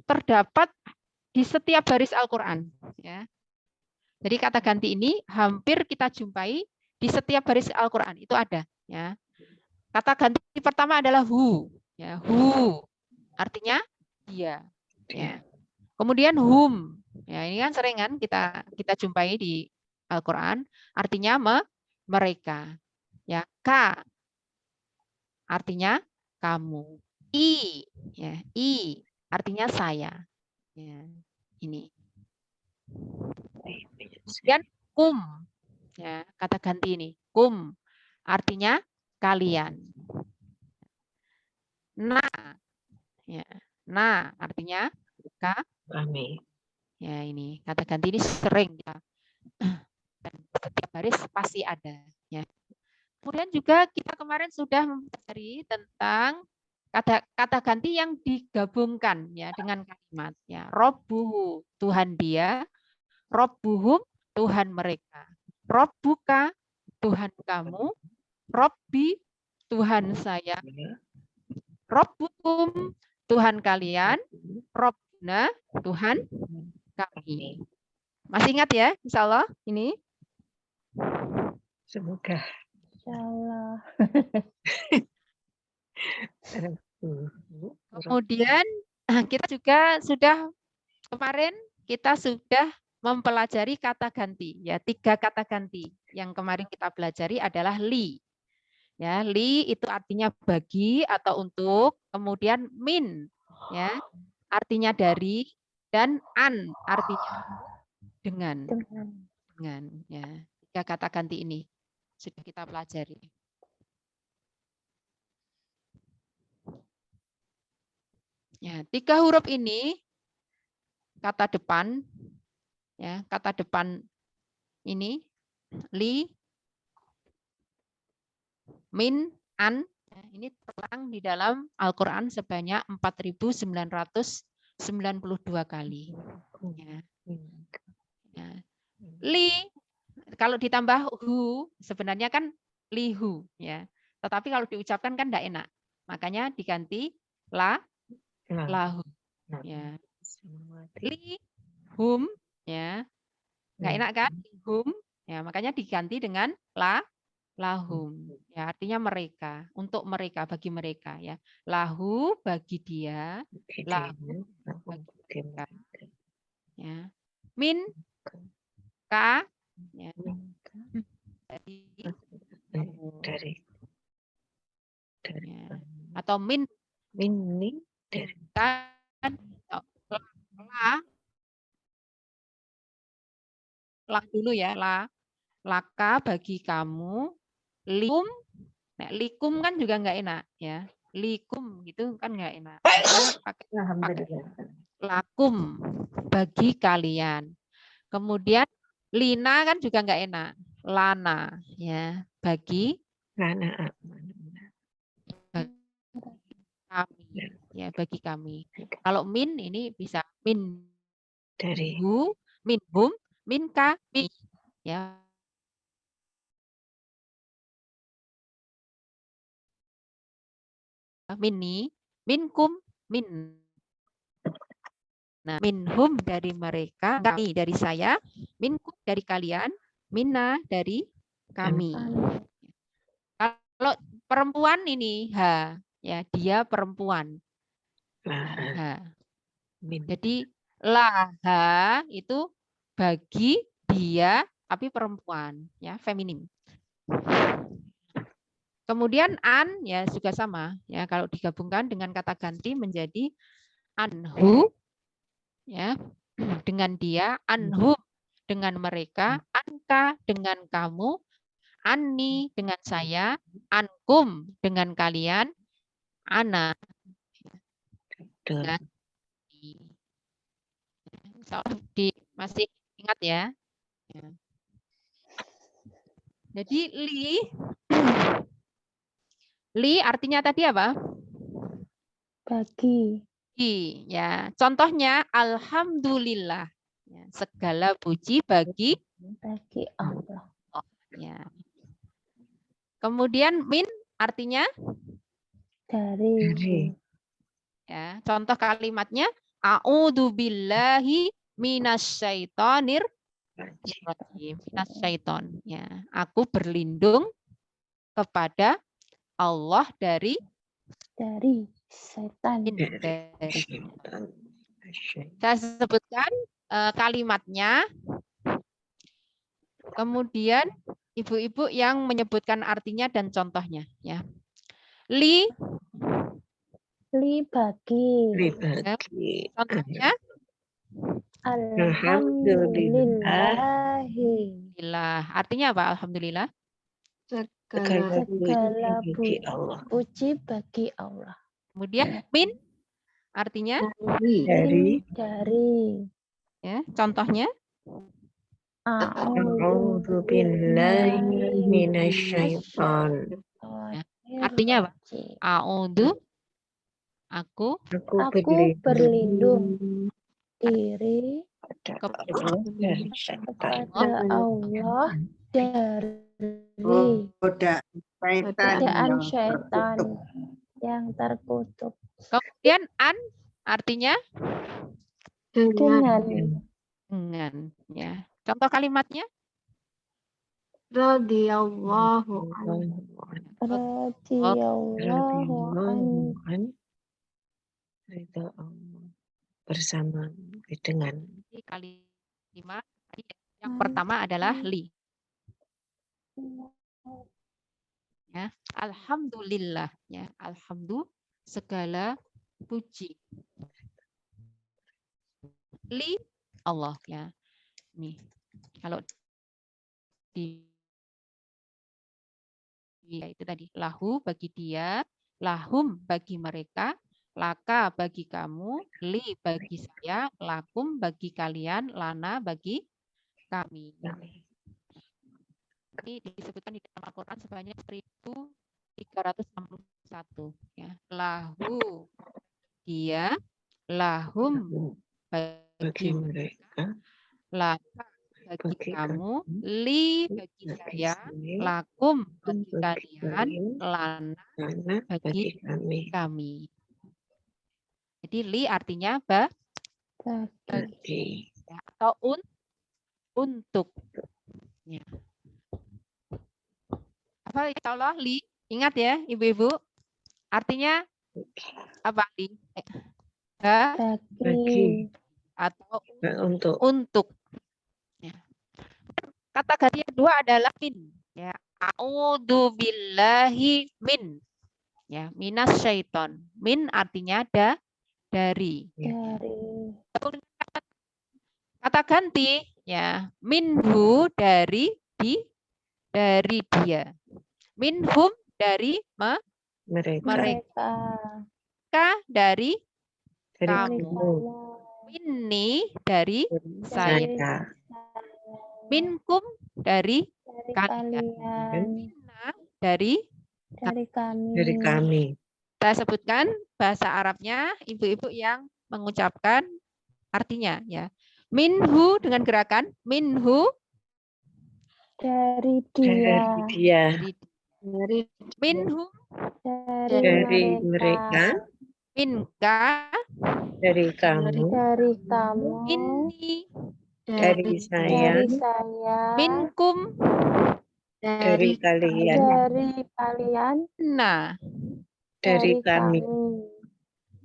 terdapat di setiap baris Al-Quran. Ya. Jadi kata ganti ini hampir kita jumpai di setiap baris Al-Quran, itu ada. Ya. Kata ganti pertama adalah hu, ya, hu, artinya dia. Ya. Kemudian hum, ya, ini kan sering kan kita jumpai di Al-Quran, artinya mereka. Ya, ka, artinya kamu. I, ya, i, artinya saya. Ya, ini. Kemudian kum, ya, kata ganti ini, kum, artinya kalian. Na, ya, na, artinya kami. Ya, ini kata ganti ini sering kita. Dan setiap baris pasti ada. Ya. Kemudian juga kita kemarin sudah mempelajari tentang kata ganti yang digabungkan ya dengan kalimat ya. Robbuhu, Tuhan dia. Robbuhum, Tuhan mereka. Robbuka, Tuhan kamu. Robbi, Tuhan saya. Robbukum, Tuhan kalian. Robbuna, Tuhan kami. Masih ingat ya, insya Allah ini? Semoga. Insya Allah. Kemudian kita juga sudah kemarin kita sudah mempelajari kata ganti ya, 3 kata ganti. Yang kemarin kita pelajari adalah li. Ya, li itu artinya bagi atau untuk, kemudian min ya, artinya dari, dan an artinya dengan. Dengan ya. 3 kata ganti ini sudah kita pelajari. Ya, 3 huruf ini kata depan ya, kata depan ini li, min, an, ini terang di dalam Al-Qur'an sebanyak 4.992 kali. Ya. Ya. Li kalau ditambah hu sebenarnya kan lihu ya. Tetapi kalau diucapkan kan tidak enak. Makanya diganti lahu. Ya. Li hum ya. Enggak enak kan? Hum ya, makanya diganti dengan lahum. Ya, artinya mereka, untuk mereka, bagi mereka ya. Lahu bagi dia, lahu bagi mereka. Ya. Min ka ya. Dari ya. Atau min dari la dulu ya, laka bagi kamu, likum, nah, likum kan juga nggak enak ya, likum gitu kan nggak enak. Pakai lakum bagi kalian. Kemudian lina kan juga nggak enak, lana ya, bagi kami ya, bagi kami. Kalau min ini bisa min dari hu, min hum, min kami ya. Minni, minkum, min. Nah, minhum dari mereka, kami dari saya, minkum dari kalian, minna dari kami. Kalau perempuan ini ha, ya dia perempuan. Ha. Jadi laha itu bagi dia tapi perempuan, ya feminim. Kemudian an ya juga sama ya, kalau digabungkan dengan kata ganti menjadi anhu ya, dengan dia, anhum dengan mereka, anka dengan kamu, anni dengan saya, ankum dengan kalian, ana dengan masih ingat ya. Jadi li artinya tadi apa? Bagi. Ya, contohnya alhamdulillah. Ya, segala puji bagi Allah. Ya. Kemudian min artinya Dari. Ya, contoh kalimatnya a'udzubillahi minasyaitonir rajim. Minasyaiton. Ya, aku berlindung kepada Allah dari setan. Dari. Saya sebutkan kalimatnya. Kemudian ibu-ibu yang menyebutkan artinya dan contohnya. Ya. Li bagi. Contohnya Alhamdulillah. Artinya apa? Alhamdulillah. Segala puji bagi Allah. Kemudian min artinya dari. Ya, contohnya A'udzubillahi minasyaiton. Artinya apa? A'udzu aku berlindung diri kepada Allah dari godaan syaitan yang terkutuk. Kemudian an artinya dengan ya. Contoh kalimatnya radhiyallahu an bersama dengan kalimat yang pertama adalah li. Ya, alhamdulillah ya, alhamdulillah segala puji. Li Allah ya. Nih. Kalau di ya itu tadi lahu bagi dia, lahum bagi mereka, laka bagi kamu, li bagi saya, lakum bagi kalian, lana bagi kami. Ini disebutkan di dalam Al-Quran sebanyak 1361 ya. Lahu dia, lahum bagi mereka, laka bagi kamu, li bagi saya, lakum bagi kalian, lana bagi kami. Jadi li artinya bagi ya, atau untuk. Ya. Apa Allah li? Ingat ya, ibu-ibu. Artinya apa li? Bagi atau untuk. Ya. Kata ganti kedua adalah min. Ya, a'udzubillahi min. Ya, minas syaiton. Min artinya dari. Kata ganti ya, minhu dari dia. Minhum dari mereka. Dari kamu. Minni dari saya. Minkum dari kalian. Minna dari kami. Saya sebutkan bahasa Arabnya, ibu-ibu yang mengucapkan artinya ya. Minhu dengan gerakan minhu dari dia. Minhu dari mereka. Minka dari kamu. Minni dari saya. Minkum dari kalian. Nah dari kami.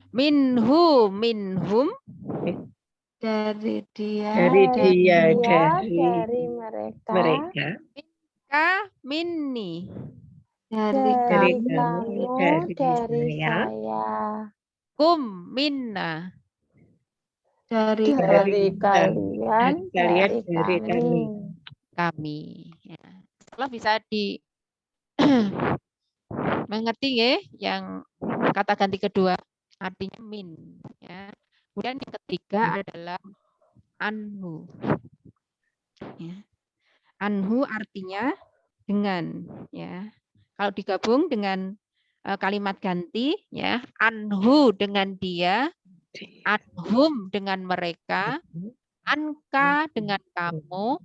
Minhum dari dia. dari mereka. Minka minni dari kamu, dari saya. Kum minna dari Dari kalian, dari dari kami. kami. Ya. Kalau bisa di mengerti ya, yang kata ganti kedua artinya min. Ya. Kemudian yang ketiga adalah anhu. Ya. Anhu artinya dengan. Ya. Kalau digabung dengan kalimat ganti, ya anhu dengan dia, anhum dengan mereka, anka dengan kamu,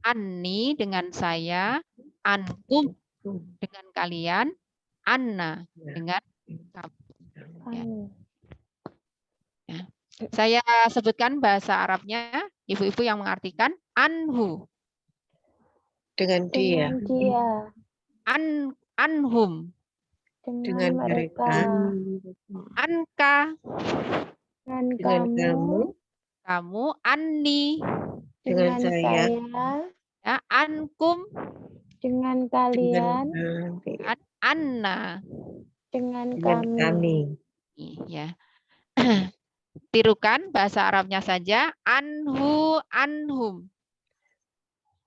anni dengan saya, ankum dengan kalian, anna dengan kamu. Ya. Ya. Saya sebutkan bahasa Arabnya, ibu-ibu yang mengartikan anhu. Dengan dia. Dengan dia. Anhum. Dengan mereka. Anka. Dengan kamu. Kamu. Anni. Dengan saya. Ya, ankum. Dengan kalian. Anna. Dengan kami. Ya. Tirukan bahasa Arabnya saja. Anhu, anhum.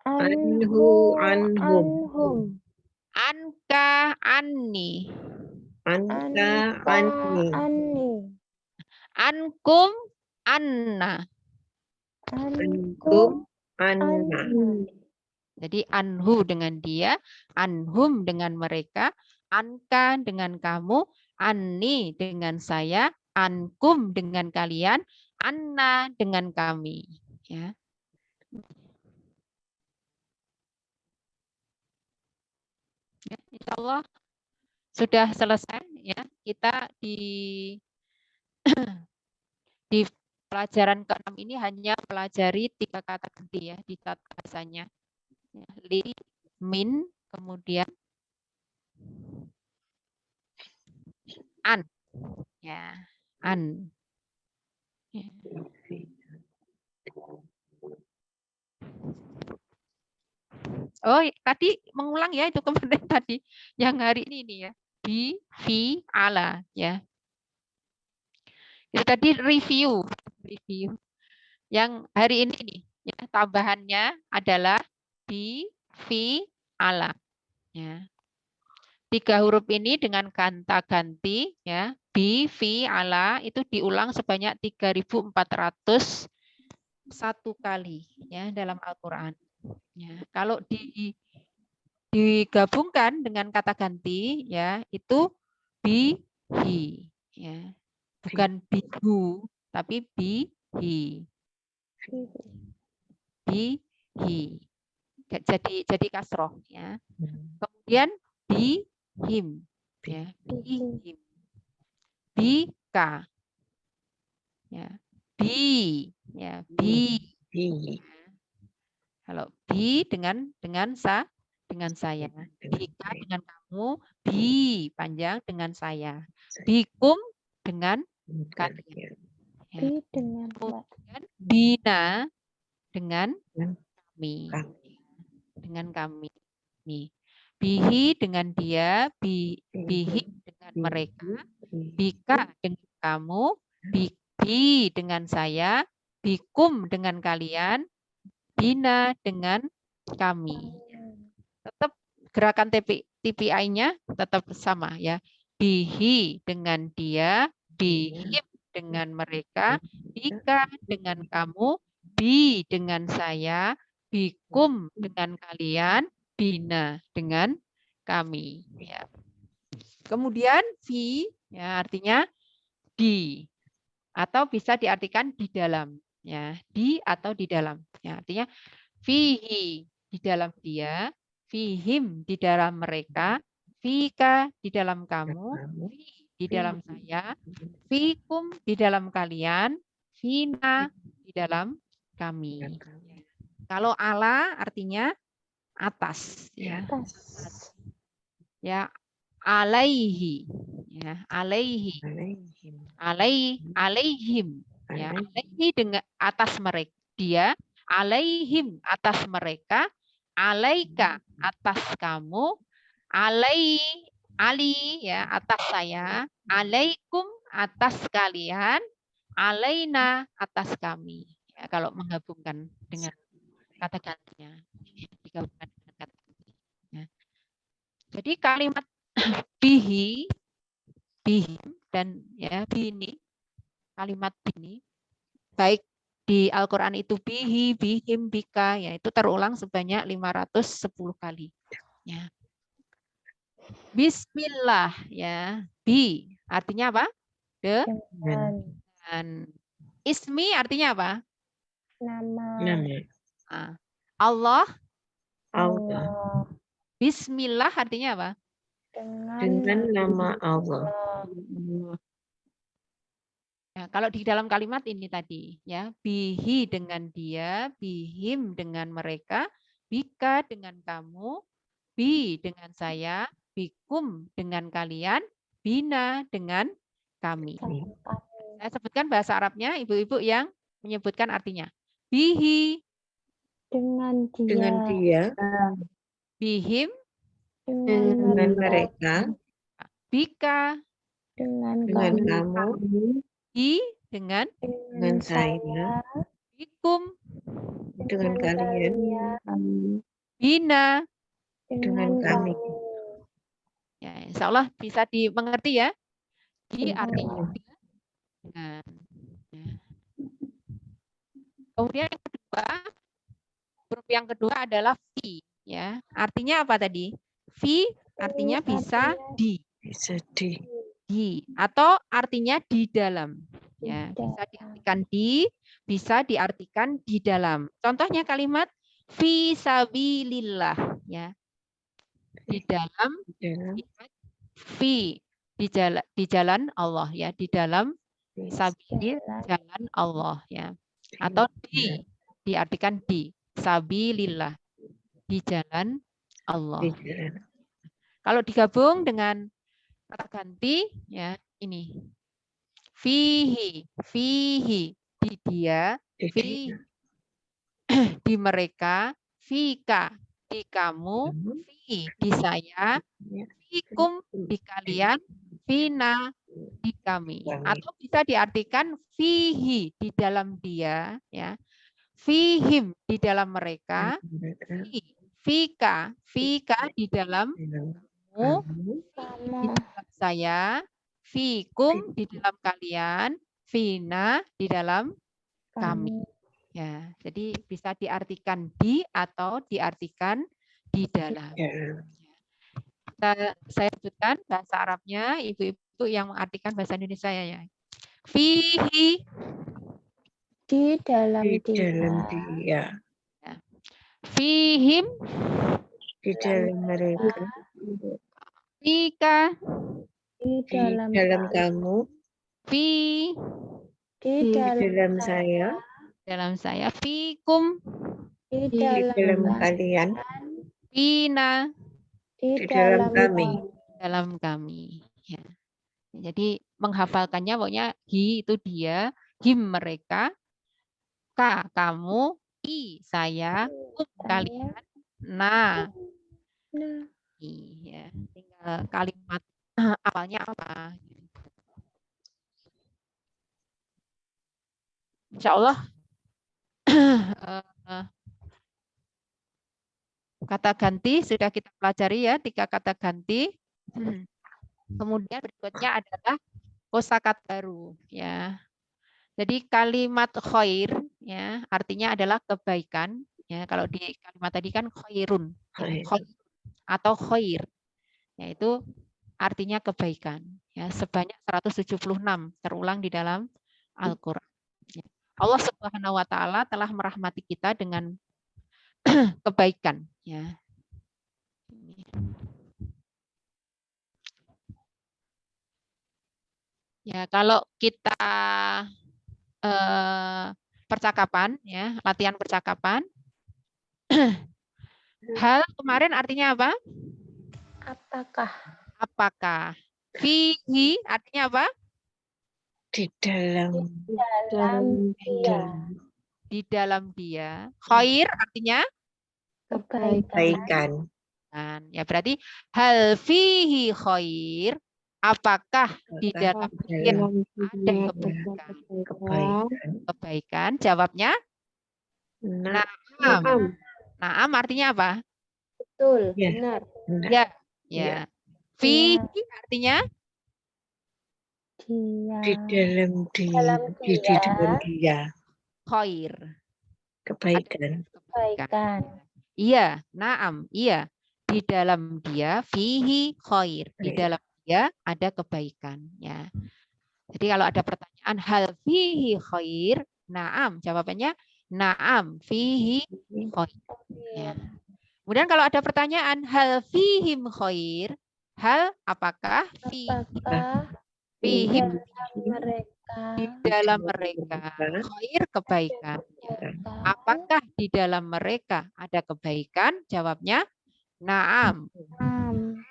Anhu, anhum. Anka, anni. Anka, anni. Ankum, anna. Ankum, anna. Jadi anhu dengan dia, anhum dengan mereka, anka dengan kamu, anni dengan saya, ankum dengan kalian, anna dengan kami. Ya. Ya, insya Allah sudah selesai ya. Kita di pelajaran ke-6 ini hanya pelajari 3 kata ganti ya di tata bahasanya. Ya, li, min, kemudian an. Ya, an. Ya. Oh, tadi mengulang ya itu kemarin tadi yang hari ini ya. Bi, fi, ala ya. Itu tadi review. Yang hari ini nih ya, tambahannya adalah bi, fi, ala. Ya. 3 huruf ini dengan kata ganti ya, bi, fi, ala itu diulang sebanyak 3.401 kali ya dalam Al-Qur'an. Ya, kalau digabungkan dengan kata ganti ya itu bihi ya. Bukan bihu tapi bihi. Bihi. Jadi kasroh ya. Kemudian bihim ya, bihim. Bika. Ya. Bi ya, bi. Kalau bi dengan saya, bika dengan kamu, bi panjang dengan saya, bikum dengan kalian, ya. Kemudian bina dengan kami, nih. Bihi dengan dia, bihi dengan mereka, bika dengan kamu, bi dengan saya, bikum dengan kalian, bina dengan kami. Tetap gerakan TPI-nya tetap sama ya. Bihi dengan dia, bihim dengan mereka, bika dengan kamu, bi dengan saya, bikum dengan kalian, bina dengan kami. Ya. Kemudian fi ya artinya di atau bisa diartikan di dalam ya, di atau di dalam. Ya, artinya fihi di dalam dia, fihim di dalam mereka, fika di dalam kamu, fi di dalam saya, fikum di dalam kalian, fina di dalam kami. Kalau ala artinya atas ya. Ya, alaihi ya, alaihi. Alaihim ya, alaihi dengan atas mereka, dia, alaihim atas mereka, alaika atas kamu, ali ya atas saya, alaikum atas kalian, alaina atas kami. Ya, kalau menggabungkan dengan kata gantinya, digabungkan dengan kata ganti. Ya. Jadi kalimat bihi, bihim dan ya bini, kalimat bini, baik di Al-Quran itu bihi, bihim, bika, ya itu terulang sebanyak 510 kali. Ya. Bismillah, ya, bi artinya apa? Dan ismi artinya apa? Nama. Nah, Allah. Allah. Bismillah artinya apa? Dengan nama Allah. Ya, kalau di dalam kalimat ini tadi, ya, bihi dengan dia, bihim dengan mereka, bika dengan kamu, bi dengan saya, bikum dengan kalian, bina dengan kami. Saya sebutkan bahasa Arabnya, ibu-ibu yang menyebutkan artinya. Bihi Dengan dia, bihim dengan mereka, bika dengan kamu, i dengan saya, bikum dengan kalian, bina dengan kami. ya, insya Allah bisa dimengerti ya. Di artinya dengan. Ya. Kemudian yang kedua, huruf yang kedua adalah fi, ya. Artinya apa tadi? Fi artinya bisa di. Bisa di. Atau artinya di dalam. Ya, bisa diartikan di, bisa diartikan di dalam. Contohnya kalimat fi sabilillah, ya. Di dalam fi di jalan Allah, ya, di dalam sabili jalan Allah, ya. Atau diartikan di sabilillah, di jalan Allah. Kalau digabung dengan kata ganti, ya, ini fihi di dia, fi di mereka, fika di kamu, fi di saya, fikum di kalian, fina di kami. Atau bisa diartikan fihi di dalam dia, ya, fihim di dalam mereka, fika di dalam kamu, di dalam saya, fikum di dalam kalian, fina di dalam kami. Ya, jadi bisa diartikan di atau diartikan di dalam. Saya sebutkan bahasa Arabnya, ibu-ibu yang mengartikan bahasa Indonesia ya. Fihi di dalam dia. Ya. Fihim di dalam mereka. Fika di dalam kamu. Fi di dalam saya. Dalam saya. Fikum di dalam kalian. Fina di dalam kami. Dalam kami. Ya. Jadi menghafalkannya pokoknya hi itu dia, him mereka, ka kamu, i saya, kum kalian, na. Ya. Tinggal kalimat awalnya apa. Insya Allah kata ganti sudah kita pelajari ya, 3 kata ganti. Kemudian berikutnya adalah kosakata baru ya. Jadi kalimat khair ya artinya adalah kebaikan ya. Kalau di kalimat tadi kan khairun ya, khair atau khair yaitu artinya kebaikan ya, sebanyak 176 terulang di dalam Al-Qur'an. Allah Subhanahu wa taala telah merahmati kita dengan kebaikan ya. Ya, kalau kita percakapan ya, latihan percakapan. Hal kemarin artinya apa? Apakah. Fihi artinya apa? Di dalam dia. Di dalam dia. Khair artinya Kebaikan. Ya berarti hal fihi khair. Apakah di dalam dia dalam ada dia kebaikan? kebaikan? Jawabnya Naam. naam. Naam artinya apa? Betul, Ya. benar. Benar. Ya. Ya. Ya. Fihi artinya Di dalam di dalam dia khair. kebaikan. Kebaikan. Iya, naam, iya. Di dalam dia fihi khair. Di Khair. dalam dia ada kebaikan, ya. Jadi kalau ada pertanyaan hal fihi khair, naam, jawabannya naam fihi khair. Ya. Kemudian kalau ada pertanyaan hal fihim khair, hal apakah Apakah fihim mereka di dalam mereka khair kebaikan. Apakah di dalam mereka ada kebaikan? Jawabnya naam.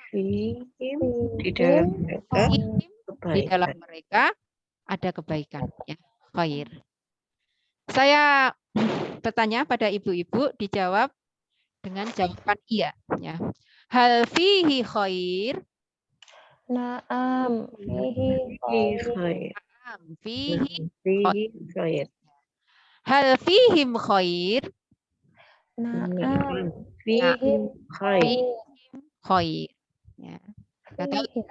Fihim di dalam mereka Di dalam kebaikan. mereka ada kebaikan, ya. Khair. Saya bertanya pada ibu-ibu, dijawab dengan jawaban iya, ya. Hal fihi khair? Naam fihi Fihi khair. khair. Naam fihi. Fihi khair. Hal fihim khair? Naam Fihi khair. Khair. Ya. fihi.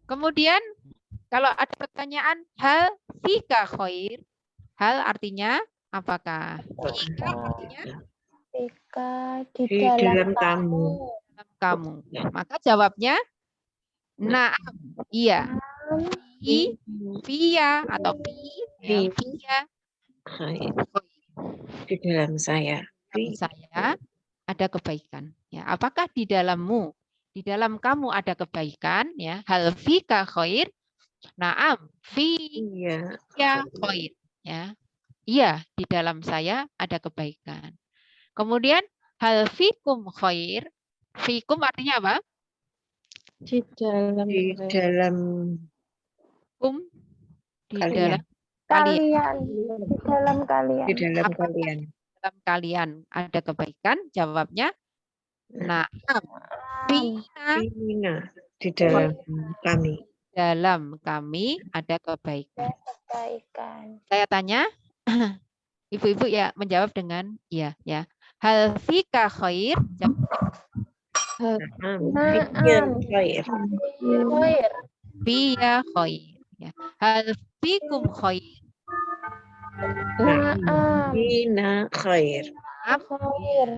Kemudian kalau ada pertanyaan hal fika khair, hal artinya apakah? Fika artinya Jika di Di dalam dalam kamu. dalam kamu. Maka jawabnya naam, iya. Fi, via atau fi, ya, via Khair. Di dalam saya. dalam saya ada kebaikan. Ya, apakah di dalammu, di dalam kamu ada kebaikan? Ya, hal fika khair? Naam, fi Iya. ya khair. Ya, iya di dalam saya ada kebaikan. Kemudian hal fikum khair? Fikum artinya apa? Di dalam Kum di kalian. dalam kalian. Di dalam kalian. Di dalam Apakah kalian. dalam kalian ada kebaikan? Jawabnya naam. Fina. Di dalam kami. Dalam kami ada kebaikan. Kebaikan. Saya tanya, ibu-ibu ya menjawab dengan iya, ya. Hal fika khair? Fiya khair. Khair. Fiya khair. Ya. Hal fikum khair? Naam Fina khair. khair.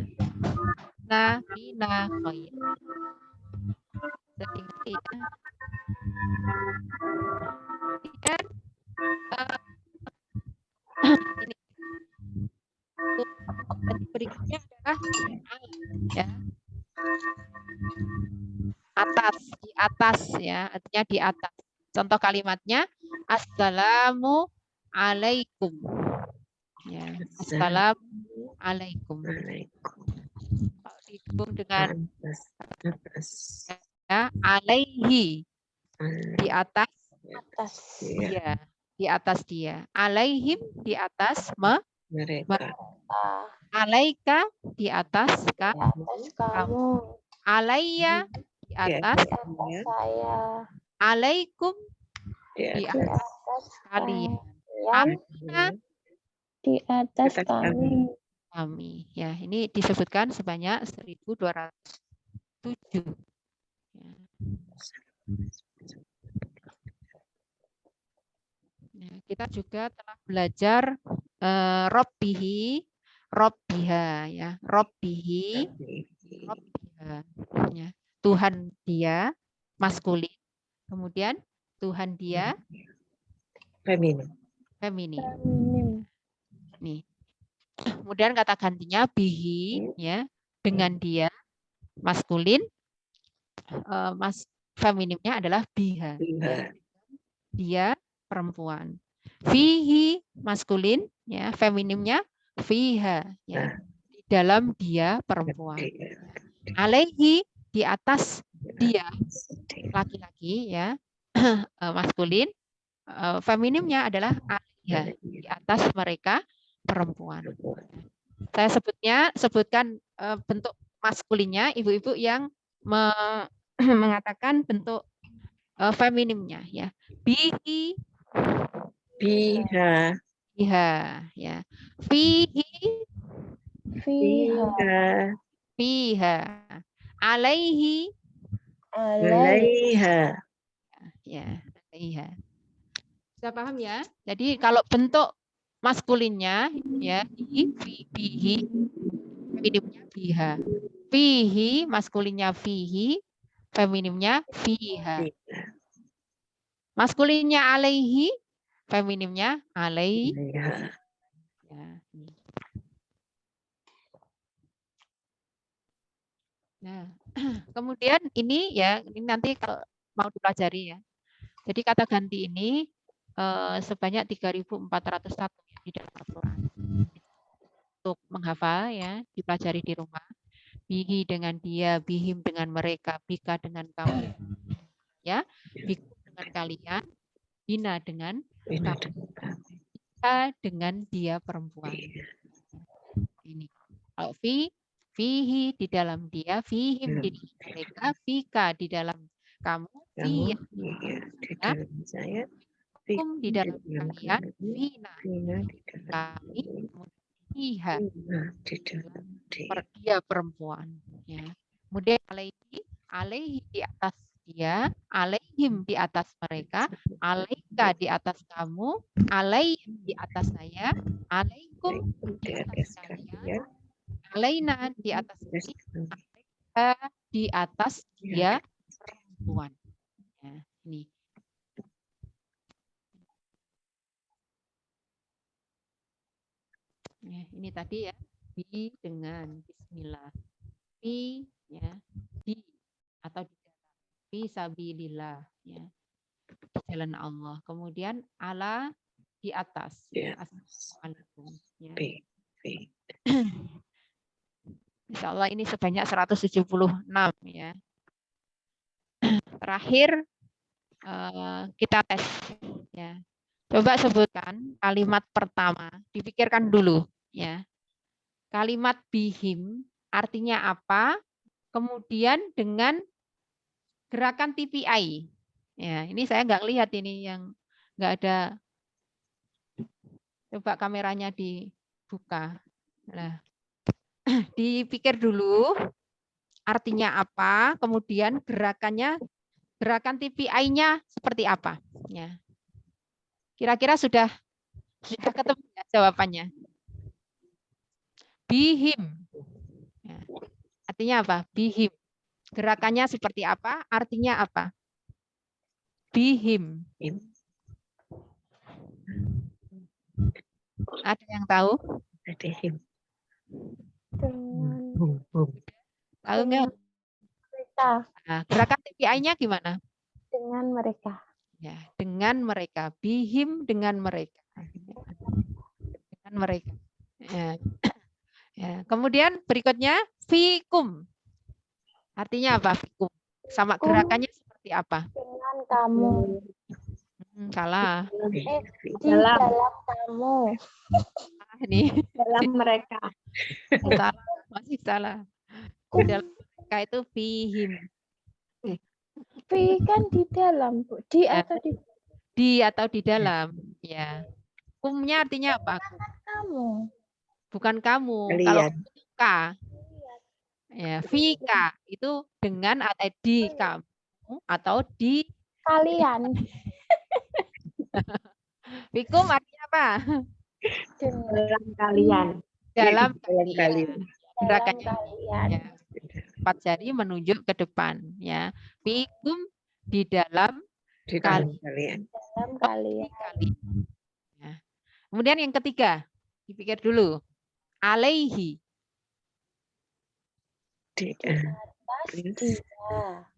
Fina khair. Sedikit ya. Dan ini berikutnya adalah ya. Atas, di atas ya, artinya di atas. Contoh kalimatnya assalamu alaikum. Ya, assalamu alaikum. Kalau dihubung dengan ya, alaihi di atas dia, di atas dia. Alaihim di atas Mereka. alaika di atas Kamu. alayya di atas Saya. alaikum Di di atas atas kalian. Di atas kami. Kami. Ya, ini disebutkan sebanyak 1207. Ya. Ya, kita juga telah belajar Robbihi, Robbiha, ya, Robbihi, Robbiha, ya. Tuhan dia maskulin, kemudian Tuhan dia feminin. Nih. Kemudian kata gantinya bihi, ya, dengan dia maskulin, feminimnya adalah biha. Dia perempuan. Fihi maskulin, ya, feminimnya fiha, ya, di dalam dia perempuan. Alaihi di atas dia laki-laki, ya, maskulin, feminimnya adalah alaiha di atas mereka perempuan. Saya sebutkan bentuk maskulinnya, ibu-ibu yang mengatakan bentuk feminimnya ya. Bihi, biha, biha ya. Fihi, Fiha. fiha. Alaihi, alaiha. ya, alaiha. Bisa paham ya? Jadi kalau bentuk maskulinnya ya fihi, feminimnya biha. Fihi, maskulinnya fihi, feminimnya fiha. Maskulinnya alaihi, feminimnya alai. Alaiha. Ya. Nah, kemudian ini ya, ini nanti kalau mau dipelajari ya. Jadi kata ganti ini sebanyak 3.401 ya, di dalam Al-Quran. Untuk menghafal ya, dipelajari di rumah. Bihi dengan dia, bihim dengan mereka, bika dengan kamu. Ya, bikum dengan kalian, bina dengan kamu. Bika dengan dia perempuan. Ini. Kalau fihi di dalam dia, fihim di dalam mereka, bika di dalam kamu, Kamu di dalam saya, bikum di dalam kalian, bina di dalam kami, iha di dalam dia perempuan ya. Kemudian alaihi di atas dia, alaihim di atas mereka, alaika di atas kamu, alaihim di atas saya, alaikum di atas kalian, alaina di atas kami, alaika di atas dia perempuan ya. Ini ya, ini tadi ya, bi dengan bismillah, bi ya, di atau di dalam, fi sabilillah ya, di jalan Allah. Kemudian ala di atas, assalamualaikum ya. Insya Allah ini sebanyak 176 ya. Terakhir kita tes ya. Coba sebutkan kalimat pertama, dipikirkan dulu ya. Kalimat bihim artinya apa? Kemudian dengan gerakan TPI. Ya, ini saya nggak lihat ini yang nggak ada. Coba kameranya dibuka. Nah, dipikir dulu artinya apa, kemudian gerakan TPI-nya seperti apa. Ya. Kira-kira sudah ketemu ya jawabannya. Bihim. Ya. Artinya apa? Bihim. Gerakannya seperti apa? Artinya apa? Bihim. Ada yang tahu? Bihim. Tahu nggak? Mereka. Nah, gerakan TPI-nya gimana? Dengan mereka. Ya, dengan mereka. Bihim dengan mereka. Dengan mereka. Ya. Ya. Kemudian berikutnya fikum. Artinya apa? Fikum. Sama gerakannya seperti apa? Dengan kamu. Salah. Di dalam kamu. Ini Dalam mereka. salah, masih salah. Di dalam mereka itu fihim. Fi kan di dalam, Bu. Di atau di atau di dalam, ya. Kumnya artinya apa? kamu. Bukan kamu. Kalian. Kalau ka, ya, fika itu dengan atau di kamu atau di Kalian. fikum artinya apa? Dalam kalian. Dalam kalian. Dalam Gerakannya kalian. ya, 4 jari menunjuk ke depan, ya. Fikum di dalam kalian. Dalam kalian. Ya. Kemudian yang ketiga, dipikir dulu. Alaihi. Di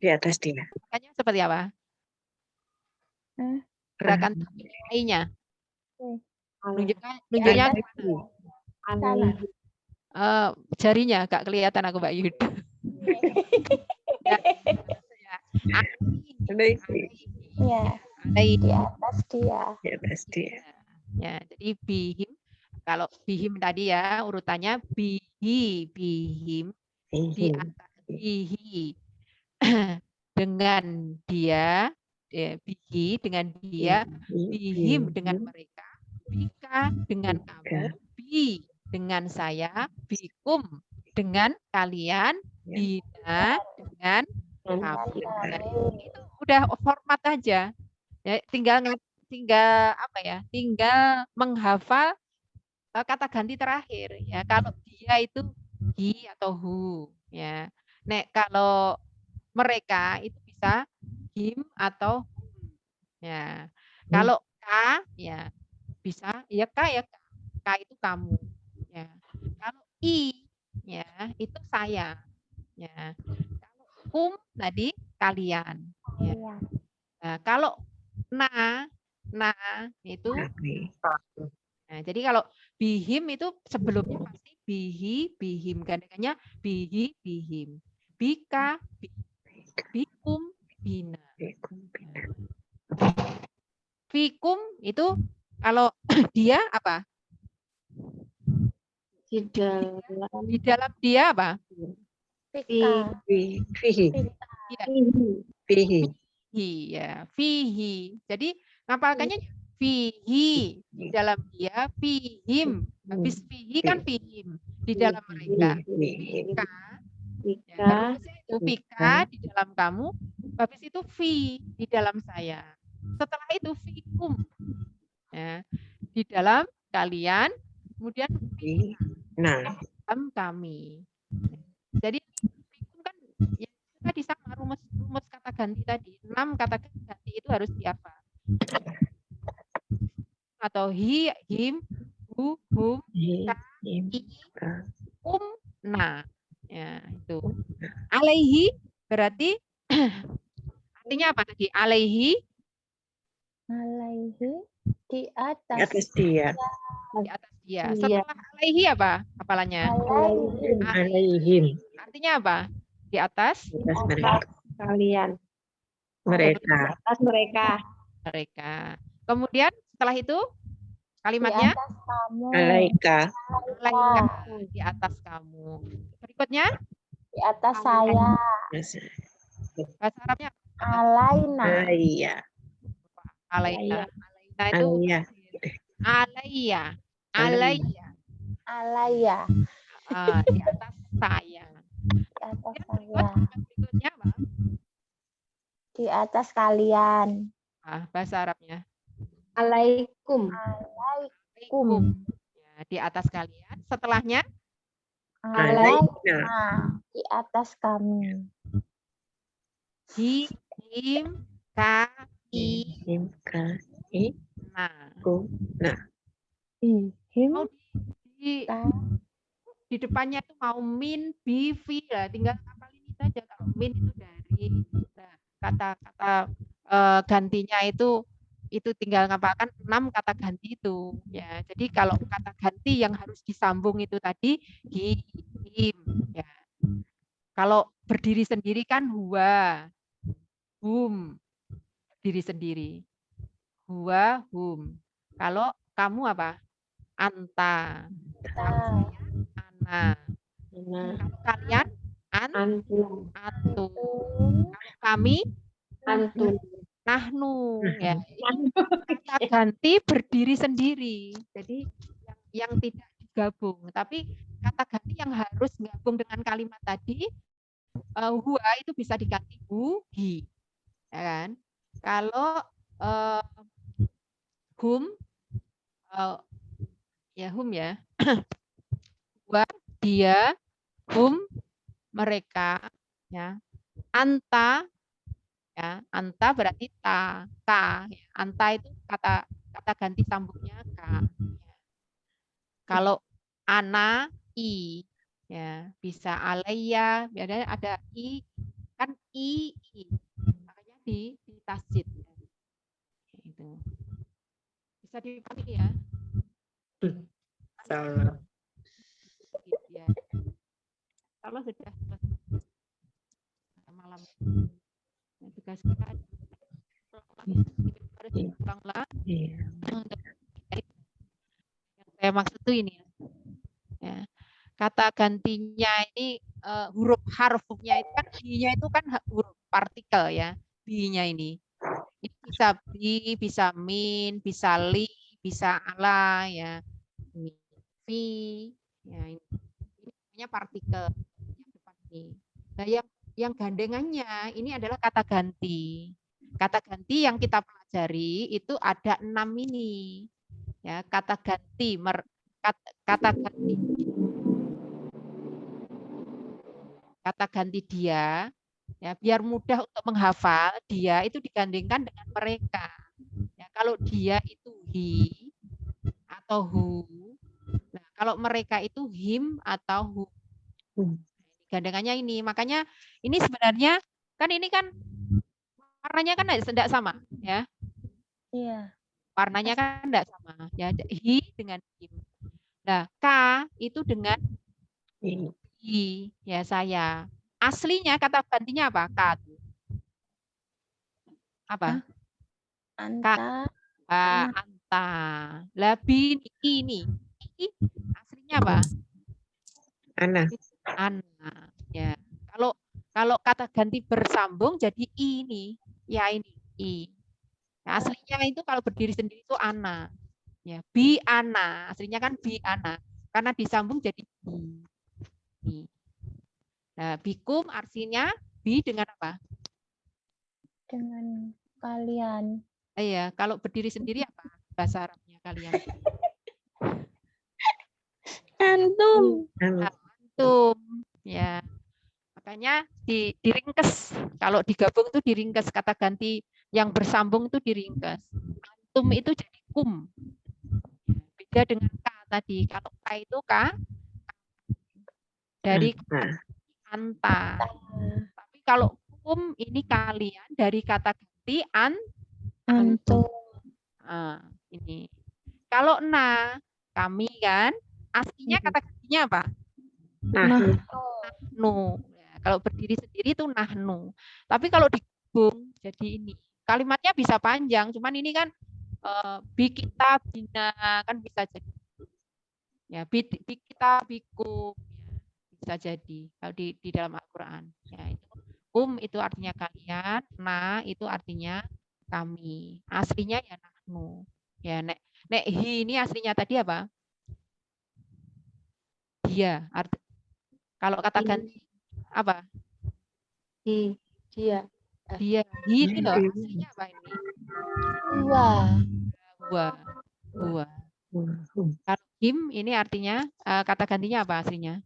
atas dia. Gerakannya seperti apa? Gerakan lainnya. Nunjuknya jarinya agak kelihatan aku Mbak Yud. Ya. Di atas dia. Di atas dia. Ya, jadi bihim. Kalau bihim tadi ya urutannya bihim di atas bihi dengan dia, bihi dengan dia, bihim dengan mereka, bika dengan kamu, bi dengan saya, bikum dengan kalian, bina dengan kamu. Nah, itu udah format aja. Ya, tinggal apa ya? Tinggal menghafal kata ganti terakhir ya. Kalau dia itu he atau who ya. Nek kalau mereka itu bisa him atau hum ya. Kalau ka ya bisa ya ka ya ka. Ka itu kamu ya. Kalau i ya itu saya ya. Kalau kum tadi kalian ya. Nah, kalau na itu nah, jadi kalau bihim itu sebelumnya pasti bihi, bihim. Gandengannya bihi, bihim. Bika, bikum, bina. Fikum itu kalau dia apa? Di dalam dia apa? Fihi ya, fihi. Jadi ngapalkannya fihi di dalam dia, fihim. Habis fihi kan fihim di dalam mereka. Fika, ya, itu fika di dalam kamu. Habis itu fi di dalam saya. Setelah itu fikum, ya, di dalam kalian. Kemudian fi dalam kami. Jadi fikum kan ya, tadi sama rumus kata ganti tadi. 6 kata ganti itu harus dihafal. Atau hi, him, hu, hum, ka, i, na. Ya, itu. Alaihi berarti artinya apa tadi? Alaihi di atas. dia. Di atas dia. Setelah alaihi apa? Hafalannya? Alaihim. Artinya apa? Di atas kalian. Mereka. Atas mereka. Kemudian setelah itu kalimatnya Di atas kamu. Alaika. Di atas kamu. Berikutnya Di atas saya. bahasa Arabnya Alaina. Alaiya. alaina. Alaina itu alaiya. Alaya. Di atas saya. Di atas saya. Berikutnya apa? Di atas kalian. Bahasa Arabnya Alaikum. alaikum. Ya, di atas kalian. Setelahnya Alaina. Di atas kami. hi, him, ka, i, na. Him. Mau di depannya itu mau min, bi, fi lah. Tinggal hafalin itu aja. Kalau min itu dari kata-kata gantinya itu tinggal ngapalkan 6 kata ganti itu ya. Jadi kalau kata ganti yang harus disambung itu tadi hi, him ya. Kalau berdiri sendiri kan huwa, hum, berdiri sendiri. Huwa, hum. Kalau kamu apa? Anta. Kalau saya, ana. Kalau kalian Antum. antum. Kalau kami Antum. nahnu ya. Kata ganti berdiri sendiri. Jadi yang tidak digabung, tapi kata ganti yang harus gabung dengan kalimat tadi huwa itu bisa diganti hu, hi. Ya kan? Kalau hum ya hum ya. Huwa dia, hum mereka ya. Anta ya, anta berarti ta, ka. Anta itu kata ganti sambungnya ka. Kalau ana, i, ya bisa alaya, biasanya ada i, kan i, makanya di tasjid. Itu bisa dipahami ya. Salah. Ya. Kalau sudah malam. Tugas kita harus diulang untuk yang saya maksud itu ini ya. Kata gantinya ini huruf harfnya itu kan i-nya itu kan huruf partikel ya, bi-nya ini. Ini bisa bi, bisa min, bisa li, bisa ala ya. Ini vi ya, ini namanya partikel yang depan ini. Nah, yang gandengannya ini adalah kata ganti. Kata ganti yang kita pelajari itu ada 6 ini. Ya, kata ganti kata ganti dia ya, biar mudah untuk menghafal, dia itu digandengkan dengan mereka. Ya, kalau dia itu he atau who. Nah, kalau mereka itu him atau who. Gandengannya ini. Makanya ini sebenarnya kan ini kan warnanya kan tidak sama ya. Iya. Warnanya kan tidak sama ya. He dengan him. Nah, K itu dengan I ya saya. Aslinya kata gantinya apa? K. Apa? Anta. Anta. Labin ini. I aslinya apa? Ana. Ana. Ya. Kalau kata ganti bersambung jadi I ini. Ya ini I. Nah, aslinya itu kalau berdiri sendiri itu Ana. Ya, bi Ana. Aslinya kan bi Ana. Karena disambung jadi bi. Nah, bikum artinya bi dengan apa? Dengan kalian. Iya, kalau berdiri sendiri apa bahasa Arabnya kalian? Antum. Antum. Ya. Makanya diringkes. Kalau digabung itu diringkes. Kata ganti yang bersambung itu diringkes. Antum itu jadi kum. Beda dengan K tadi. Kalau K itu K dari anta. Tapi kalau kum ini kalian dari kata ganti antum. Ini. Kalau na kami kan aslinya kata gantinya apa? Nahnu. Ya, kalau berdiri sendiri itu nahnu. Tapi kalau digabung jadi ini. Kalimatnya bisa panjang, cuman ini kan bi kita bina kan bisa jadi. Ya, bi kita bikum ya, bisa jadi kalau di dalam Al-Qur'an. Ya, itu artinya kalian, na itu artinya kami. Aslinya ya nahnu. Ya, nek hi ini aslinya tadi apa? Dia. Kalau kata ganti apa? Dia. Dia. Ini loh aslinya apa ini? Huwa. Kalau him ini artinya kata gantinya apa aslinya?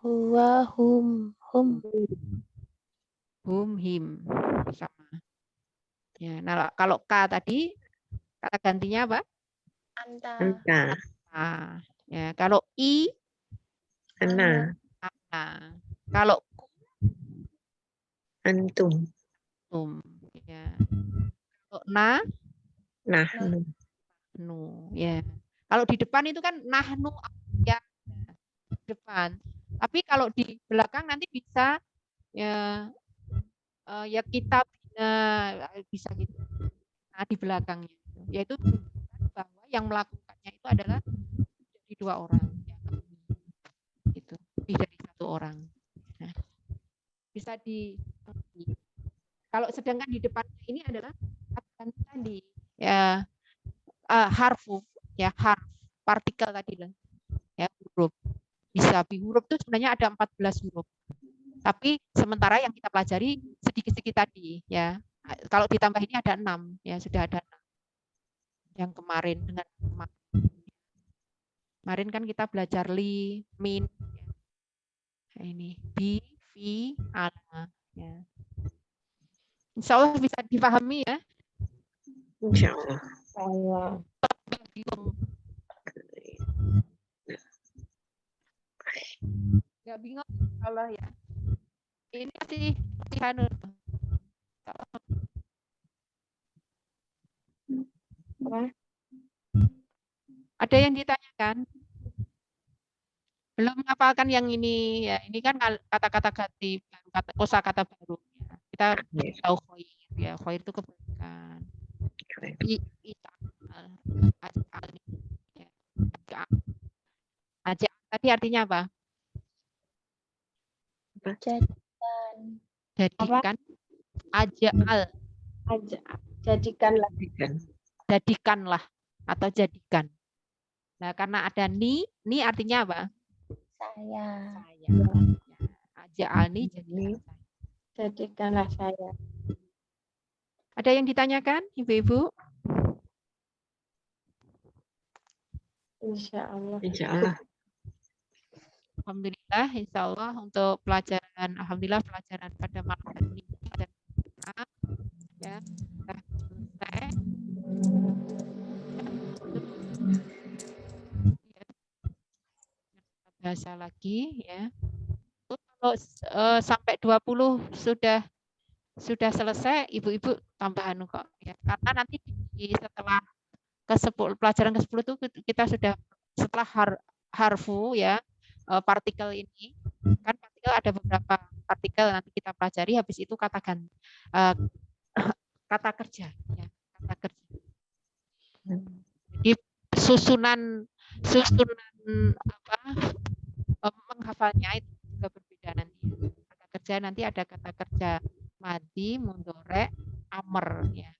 Huwa, hum. Hum, him. Sama. Ya, nah kalau K tadi kata gantinya apa? Anta. Ya, kalau I Ana. Kalau Antum. Ya. Kalau nahnu. Ya. Kalau di depan itu kan nahnu ya depan. Tapi kalau di belakang nanti bisa ya kita bisa gitu. Nah, di belakangnya yaitu bahwa yang melakukannya itu adalah dari 2 orang ya, itu lebih dari 1 orang. Nah, bisa kalau sedangkan di depannya ini adalah kata tadi ya harfu ya harf partikel tadi lah ya huruf. Bisa huruf itu sebenarnya ada 14 huruf. Tapi sementara yang kita pelajari sedikit-sedikit tadi ya. Kalau ditambah ini ada 6 ya, sudah ada 6. Yang kemarin dengan kemarin kan kita belajar li, min ya. Ini bi, fi, ana ya. Insya Allah bisa dipahami ya. Insya Allah. Nggak bingung Allah ya. Ini sih Hanul. Ada yang ditanyakan? Belum menghafalkan yang ini ya. Ini kan kata-kata ganti, kosakata baru. Ya. Kita tahu khair ya. Khair itu kebaikan. Aja tadi artinya apa? Jadikan, aja'al, Jadikanlah. jadikanlah atau jadikan. Nah, karena ada ni artinya apa? Saya. Aja'al ni jadikan saya. Jadikanlah saya. Ada yang ditanyakan, Ibu-ibu? Insya Allah. Insya Allah. Alhamdulillah, insya Allah untuk pelajaran, alhamdulillah pelajaran pada malam hari ini ya sudah selesai. Bahasa lagi ya. Kalau sampai 20 sudah selesai, ibu-ibu tambahan kok ya. Karena nanti setelah pelajaran ke-10 itu kita sudah setelah harfu ya, partikel ini kan partikel ada beberapa partikel nanti kita pelajari, habis itu kata kerja ya, kata kerja. Jadi susunan menghafalnya itu juga berbeda nanti. Kata kerja nanti ada kata kerja madi, mudhari, amr ya.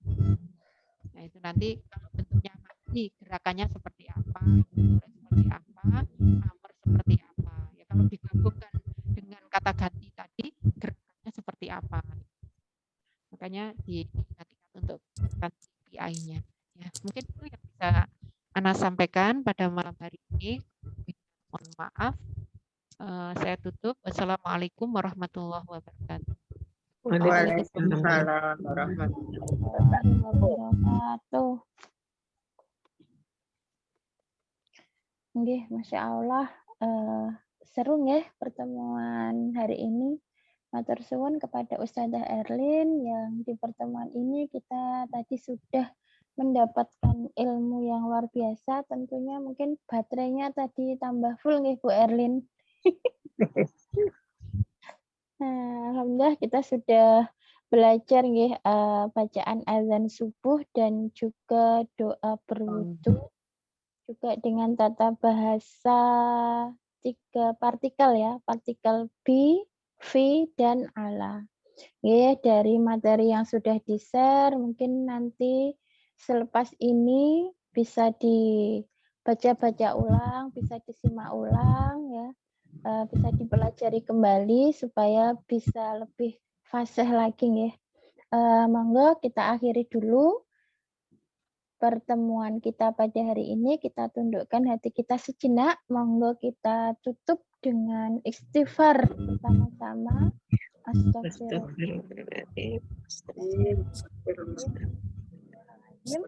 Nah, itu nanti kalau bentuknya madi, gerakannya seperti apa, mudhari seperti apa, amr seperti apa. Ya kalau digabungkan dengan kata ganti tadi, gerakannya seperti apa. Makanya diingat-ingat untuk KPI-nya. Ya, mungkin itu yang bisa Ana sampaikan pada malam hari ini. Mohon maaf. Saya tutup. Wassalamualaikum warahmatullahi wabarakatuh. Waalaikumsalam warahmatullahi wabarakatuh. Nggih, Masya Allah, seru ya pertemuan hari ini. Matur suwun kepada Ustazah Erlin yang di pertemuan ini kita tadi sudah mendapatkan ilmu yang luar biasa. Tentunya mungkin baterainya tadi tambah full nih Bu Erlin. Nah, alhamdulillah kita sudah belajar nih bacaan azan subuh dan juga doa berwudu, juga dengan tata bahasa 3 partikel ya, partikel bi, fi, dan ala. Ya, dari materi yang sudah di-share, mungkin nanti selepas ini bisa dibaca-baca ulang, bisa disimak ulang ya. Bisa dipelajari kembali supaya bisa lebih fasih lagi ya. Monggo kita akhiri dulu pertemuan kita pada hari ini. Kita tundukkan hati kita sejenak. Monggo kita tutup dengan istighfar bersama-sama. Astagfirullahaladzim.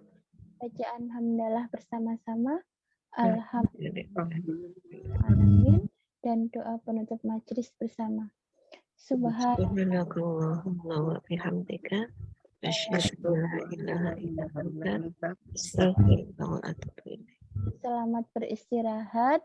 Bacaan hamdalah bersama-sama. Alhamdulillah. Dan doa penutup majelis bersama. Subhanakallahumma wa bihamdika asyhadu an la ilaha illa anta astaghfiruka wa atubu ilaik. Selamat beristirahat.